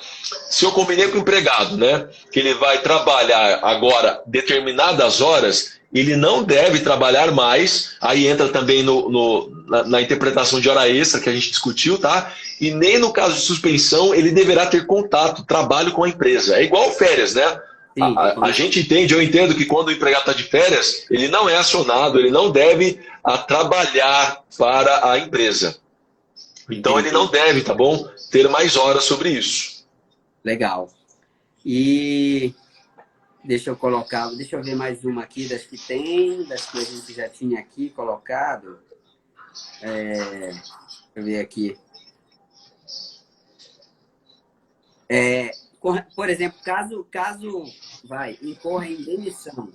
Se eu combinei com o empregado, né, que ele vai trabalhar agora determinadas horas, ele não deve trabalhar mais. Aí entra também na interpretação de hora extra que a gente discutiu, tá? E nem no caso de suspensão ele deverá ter contato, trabalho com a empresa. É igual férias, né? Sim, a gente entende, eu entendo que quando o empregado está de férias, ele não é acionado, ele não deve trabalhar para a empresa. Então ele não deve, tá bom? Ter mais horas sobre isso. Legal. E deixa eu ver mais uma aqui das que a gente já tinha aqui colocado. Deixa eu ver aqui. Por exemplo, caso incorra em demissão,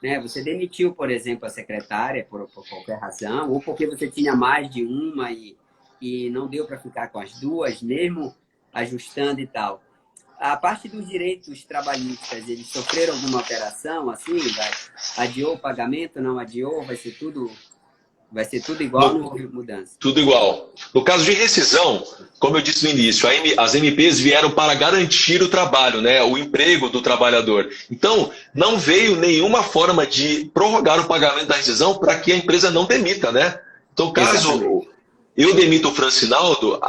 né? Você demitiu, por exemplo, a secretária por qualquer razão, ou porque você tinha mais de uma e não deu para ficar com as duas, mesmo ajustando e tal. A parte dos direitos trabalhistas, eles sofreram alguma alteração, assim? Adiou o pagamento, não adiou? Vai ser tudo igual, não houve mudança? Tudo igual. No caso de rescisão, como eu disse no início, as MPs vieram para garantir o trabalho, né? O emprego do trabalhador. Então, não veio nenhuma forma de prorrogar o pagamento da rescisão para que a empresa não demita, né? Então, caso eu demito o Francinaldo,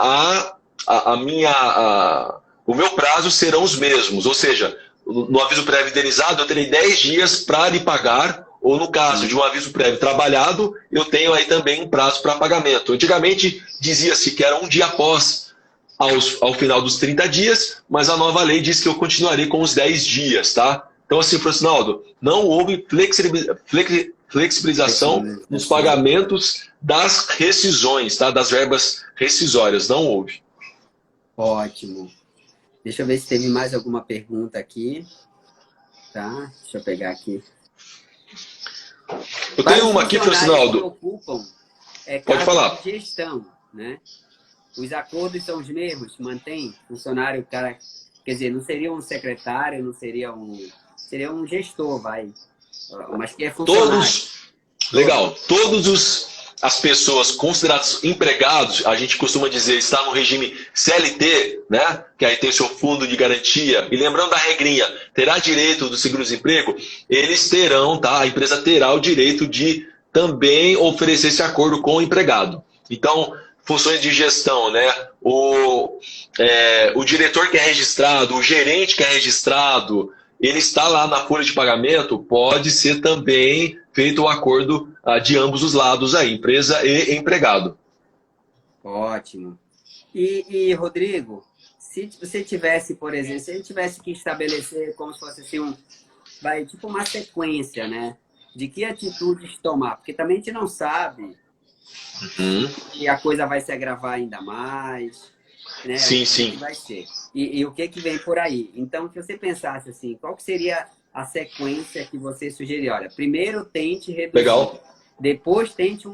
o meu prazo serão os mesmos. Ou seja, no aviso prévio indenizado, eu terei 10 dias para lhe pagar, ou no caso de um aviso prévio trabalhado, eu tenho aí também um prazo para pagamento. Antigamente, dizia-se que era um dia após ao final dos 30 dias, mas a nova lei diz que eu continuarei com os 10 dias, tá? Então, assim, Francinaldo, não houve flexibilização nos pagamentos das rescisões, tá? Das verbas rescisórias, não houve. Ótimo. Deixa eu ver se teve mais alguma pergunta aqui. Tá? Deixa eu pegar aqui. Eu tenho uma aqui, Francinaldo. Ocupam, Pode falar. De gestão, né? Os acordos são os mesmos, mantém funcionário, cara, quer dizer, não seria um secretário, não seria seria um gestor, mas que é funcionário. Legal. As pessoas consideradas empregados, a gente costuma dizer, está no regime CLT, né? Que aí tem seu fundo de garantia. E lembrando da regrinha, terá direito do seguro-desemprego, eles terão, tá? A empresa terá o direito de também oferecer esse acordo com o empregado. Então, funções de gestão, né? O diretor que é registrado, o gerente que é registrado, ele está lá na folha de pagamento, pode ser também feito o acordo de ambos os lados aí, empresa e empregado. Ótimo. E Rodrigo, se você tivesse, por exemplo, se a gente tivesse que estabelecer como se fosse assim tipo uma sequência, né? De que atitudes tomar, porque também a gente não sabe se a coisa vai se agravar ainda mais, né? Sim. Que vai ser. E o que vem por aí. Então, se você pensasse assim, qual que seria a sequência que você sugerir? Olha, primeiro tente reduzir depois tente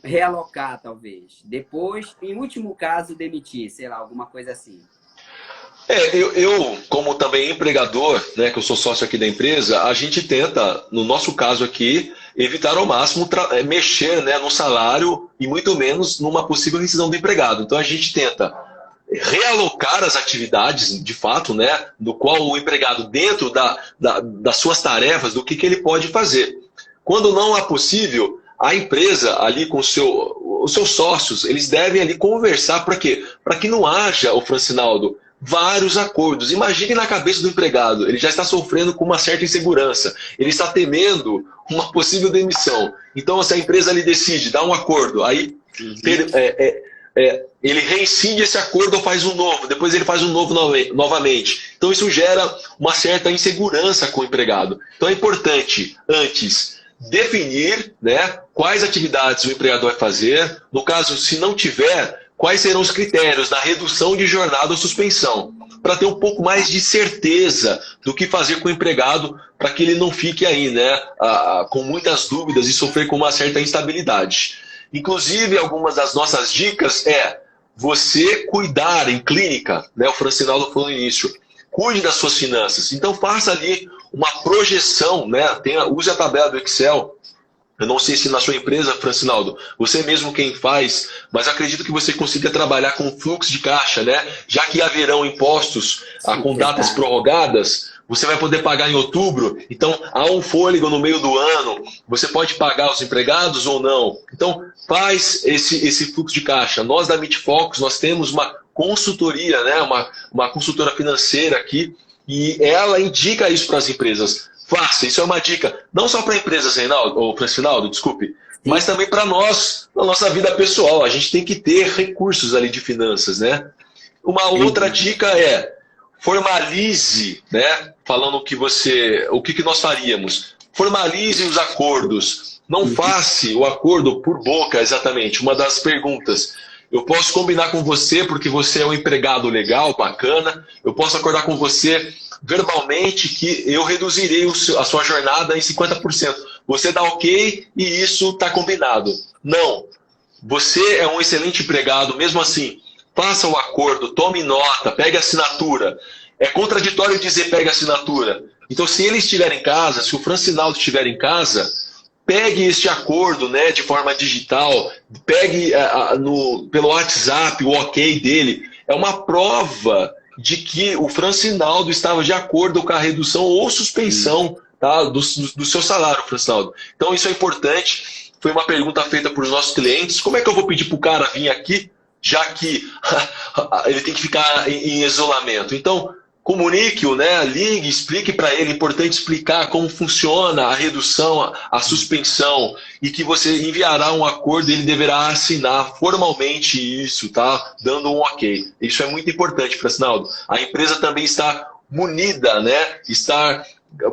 realocar, talvez. Depois, em último caso, demitir, sei lá, alguma coisa assim. Eu, como também empregador, né, que eu sou sócio aqui da empresa, a gente tenta, no nosso caso aqui, evitar ao máximo mexer, né, no salário e muito menos numa possível rescisão do empregado. Então a gente tenta realocar as atividades, de fato, né, do qual o empregado, dentro das suas tarefas, do que ele pode fazer. Quando não é possível, a empresa ali com os seus sócios, eles devem ali conversar. Para quê? Para que não haja, o Francinaldo, vários acordos. Imagine na cabeça do empregado, ele já está sofrendo com uma certa insegurança, ele está temendo uma possível demissão. Então, se a empresa ali decide dar um acordo, aí ele reincide esse acordo ou faz um novo, depois ele faz um novo novamente. Então, isso gera uma certa insegurança com o empregado. Então, é importante, antes, definir, né, quais atividades o empregado vai fazer. No caso, se não tiver, quais serão os critérios da redução de jornada ou suspensão, para ter um pouco mais de certeza do que fazer com o empregado, para que ele não fique aí, né, com muitas dúvidas e sofrer com uma certa instabilidade. Inclusive, algumas das nossas dicas você cuidar em clínica, né, o Francinaldo falou no início, cuide das suas finanças. Então faça ali uma projeção, né, use a tabela do Excel. Eu não sei se na sua empresa, Francinaldo, você mesmo quem faz, mas acredito que você consiga trabalhar com fluxo de caixa, né? Já que haverão impostos com datas prorrogadas, você vai poder pagar em outubro, então há um fôlego no meio do ano, você pode pagar os empregados ou não. Então faz esse fluxo de caixa. Nós da Meet Focus, nós temos uma consultoria, né? uma consultora financeira aqui, e ela indica isso para as empresas. Faça, isso é uma dica, não só para empresas, Francinaldo, desculpe, mas também para nós, na nossa vida pessoal. A gente tem que ter recursos ali de finanças, né? Uma outra dica formalize, né? Falando o que nós faríamos. Formalize os acordos. Não faça o acordo por boca, exatamente. Uma das perguntas. Eu posso combinar com você porque você é um empregado legal, bacana. Eu posso acordar com você verbalmente que eu reduzirei a sua jornada em 50%. Você dá ok e isso está combinado. Não. Você é um excelente empregado, mesmo assim, faça o acordo, tome nota, pegue a assinatura. É contraditório dizer pegue a assinatura. Então, se ele estiver em casa, se o Francinaldo estiver em casa, pegue este acordo, né, de forma digital, pegue pelo WhatsApp o ok dele. É uma prova de que o Francinaldo estava de acordo com a redução ou suspensão, tá, do seu salário, Francinaldo. Então isso é importante. Foi uma pergunta feita por os nossos clientes. Como é que eu vou pedir para o cara vir aqui, já que ele tem que ficar em isolamento? Então, comunique-o, né? Ligue, explique para ele. É importante explicar como funciona a redução, a suspensão, e que você enviará um acordo e ele deverá assinar formalmente isso, tá? Dando um ok. Isso é muito importante, Francinaldo. A empresa também está munida, né? Está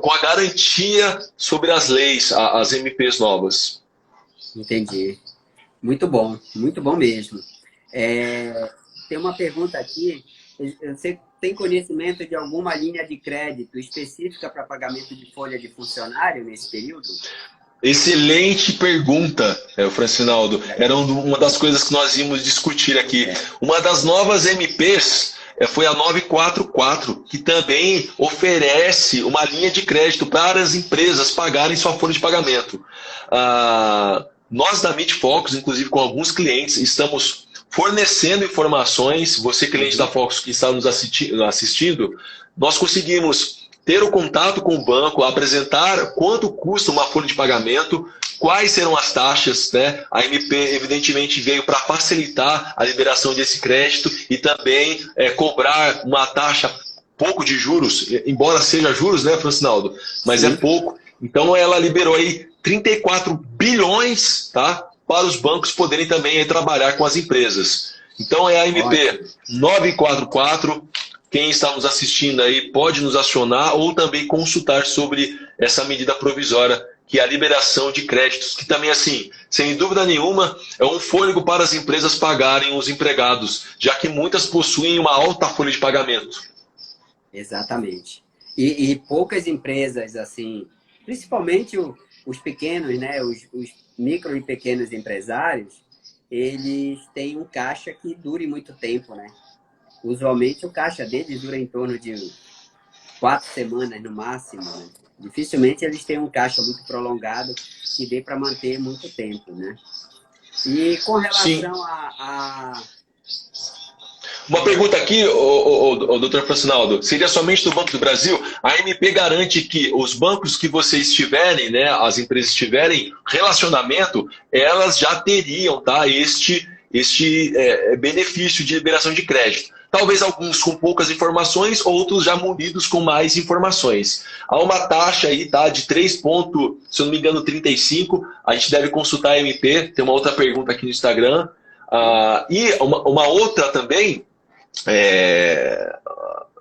com a garantia sobre as leis, as MPs novas. Entendi. Muito bom mesmo. Tem uma pergunta aqui. Você tem conhecimento de alguma linha de crédito específica para pagamento de folha de funcionário nesse período? Excelente pergunta, Francinaldo. Era uma das coisas que nós íamos discutir aqui. Uma das novas MPs foi a 944, que também oferece uma linha de crédito para as empresas pagarem sua folha de pagamento. Nós da Meet Focus, inclusive com alguns clientes, estamos fornecendo informações. Você, cliente da Focus que está nos assistindo, nós conseguimos ter o contato com o banco, apresentar quanto custa uma folha de pagamento, quais serão as taxas, né? A MP, evidentemente, veio para facilitar a liberação desse crédito e também cobrar uma taxa pouco de juros, embora seja juros, né, Francinaldo? Mas é pouco. Então, ela liberou aí 34 bilhões, tá? Para os bancos poderem também trabalhar com as empresas. Então é a MP 944, quem está nos assistindo aí pode nos acionar ou também consultar sobre essa medida provisória, que é a liberação de créditos, que também, assim, sem dúvida nenhuma, é um fôlego para as empresas pagarem os empregados, já que muitas possuem uma alta folha de pagamento. Exatamente. E poucas empresas, assim, principalmente os pequenos, né, os micro e pequenos empresários, eles têm um caixa que dure muito tempo, né? Usualmente o caixa deles dura em torno de 4 semanas no máximo, né? Dificilmente eles têm um caixa muito prolongado que dê para manter muito tempo, né? E com relação Uma pergunta aqui, doutor Francinaldo, seria somente do Banco do Brasil? A MP garante que os bancos que vocês tiverem, né, as empresas tiverem relacionamento, elas já teriam, tá, este benefício de liberação de crédito. Talvez alguns com poucas informações, outros já munidos com mais informações. Há uma taxa aí, tá, de 3 ponto, se eu não me engano, 35. A gente deve consultar a MP. Tem uma outra pergunta aqui no Instagram. E uma outra também,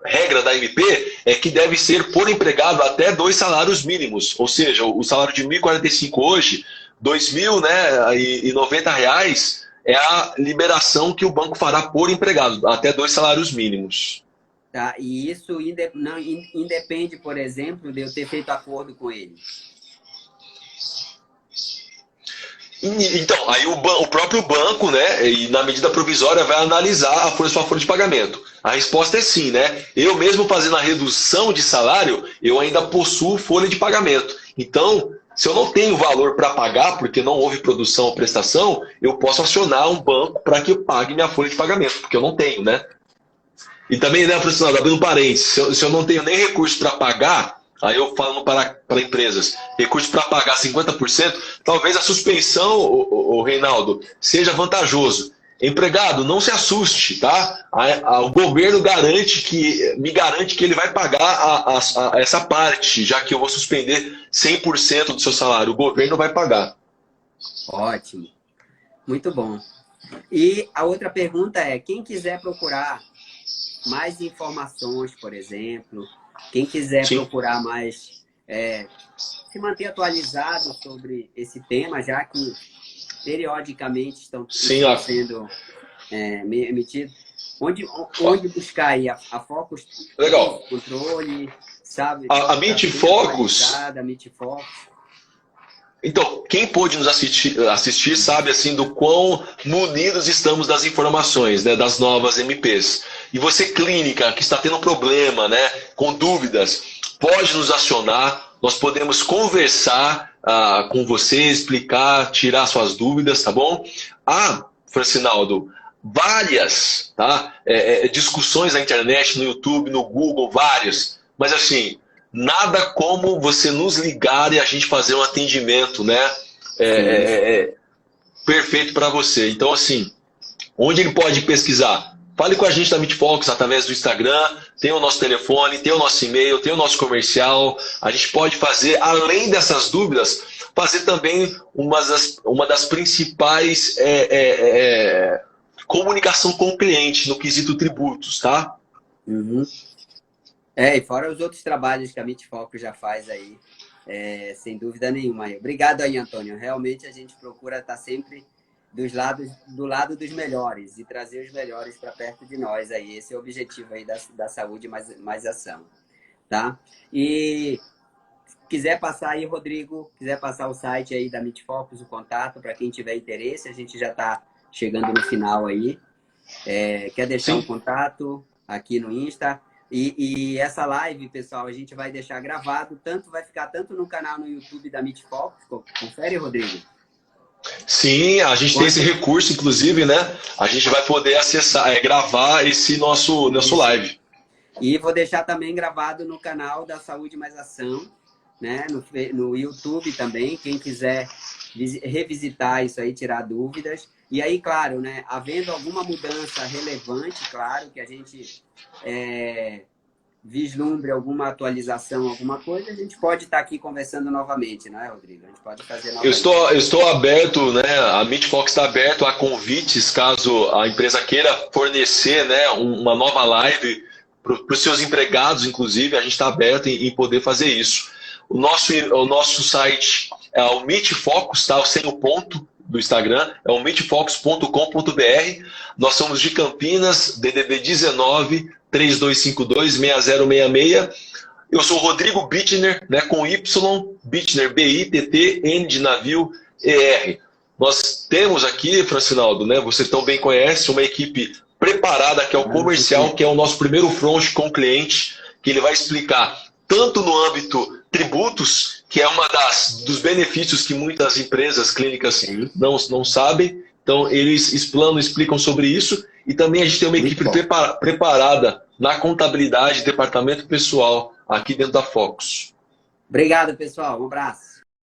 regra da MP, é que deve ser por empregado até 2 salários mínimos. Ou seja, o salário de R$ 1.045 hoje, R$ 2.090, é a liberação que o banco fará por empregado, até 2 salários mínimos. Tá, e isso não independe, por exemplo, de eu ter feito acordo com ele. Então, aí o próprio banco, né, e na medida provisória, vai analisar a sua folha de pagamento. A resposta é sim, né? Eu mesmo fazendo a redução de salário, eu ainda possuo folha de pagamento. Então, se eu não tenho valor para pagar, porque não houve produção ou prestação, eu posso acionar um banco para que eu pague minha folha de pagamento, porque eu não tenho, né? E também, né, profissional, abrindo um parênteses, se eu não tenho nem recurso para pagar, aí eu falo para empresas, recurso para pagar 50%, talvez a suspensão, o Reinaldo, seja vantajoso. Empregado, não se assuste, tá? O governo me garante que ele vai pagar essa parte, já que eu vou suspender 100% do seu salário. O governo vai pagar. Ótimo. Muito bom. E a outra pergunta é, quem quiser procurar mais informações, por exemplo, quem quiser procurar mais, se manter atualizado sobre esse tema, já que periodicamente estão sendo emitidos. Onde buscar aí? A Focus Legal. Controle, sabe? A Meet Focus. A Meet Focus. Então, quem pôde nos assistir sabe assim do quão munidos estamos das informações, né, das novas MPs. E você, clínica, que está tendo problema, né, com dúvidas, pode nos acionar. Nós podemos conversar com você, explicar, tirar suas dúvidas, tá bom? Francinaldo, várias, tá? Discussões na internet, no YouTube, no Google, várias. Mas assim, nada como você nos ligar e a gente fazer um atendimento, né? Perfeito para você. Então, assim, onde ele pode pesquisar? Fale com a gente da Meet Focus através do Instagram, tem o nosso telefone, tem o nosso e-mail, tem o nosso comercial. A gente pode fazer, além dessas dúvidas, fazer também uma das principais comunicação com o cliente no quesito tributos, tá? Uhum. E fora os outros trabalhos que a Meet Focus já faz aí, sem dúvida nenhuma. Obrigado aí, Antônio. Realmente a gente procura estar sempre do lado dos melhores e trazer os melhores para perto de nós aí. Esse é o objetivo aí da saúde mais ação, tá? E quiser passar aí, Rodrigo, quiser passar o site aí da Meet Focus, o contato, para quem tiver interesse, a gente já está chegando no final aí. Quer deixar um contato aqui no Insta? E essa live, pessoal, a gente vai deixar gravado, vai ficar tanto no canal no YouTube da Meet Focus, confere, Rodrigo? Sim, a gente tem esse recurso, inclusive, né? A gente vai poder acessar, gravar esse nosso live. E vou deixar também gravado no canal da Saúde Mais Ação, né? No YouTube também, quem quiser revisitar isso aí, tirar dúvidas. E aí, claro, né? Havendo alguma mudança relevante, claro, que a gente vislumbre alguma atualização, alguma coisa, a gente pode estar aqui conversando novamente, não é, Rodrigo? A gente pode fazer novamente. Eu estou aberto, né? A Meet Focus está aberto a convites, caso a empresa queira fornecer, né, uma nova live para os seus empregados, inclusive, a gente está aberto em poder fazer isso. O nosso site é o Meet Focus, tá? Sem o ponto do Instagram, é o meetfocus.com.br. Nós somos de Campinas, DDD 19 3252 6066. Eu sou o Rodrigo Bittner, né, com Y, Bittner, B-I-T-T, N de navio, E-R. Nós temos aqui, Francinaldo, né, você tão bem conhece, uma equipe preparada, que é o comercial, que é o nosso primeiro front com o cliente, que ele vai explicar tanto no âmbito tributos, que é uma dos benefícios que muitas empresas clínicas não sabem. Então, eles explicam sobre isso. E também a gente tem uma equipe preparada na contabilidade, departamento pessoal, aqui dentro da Focus. Obrigado, pessoal. Um abraço.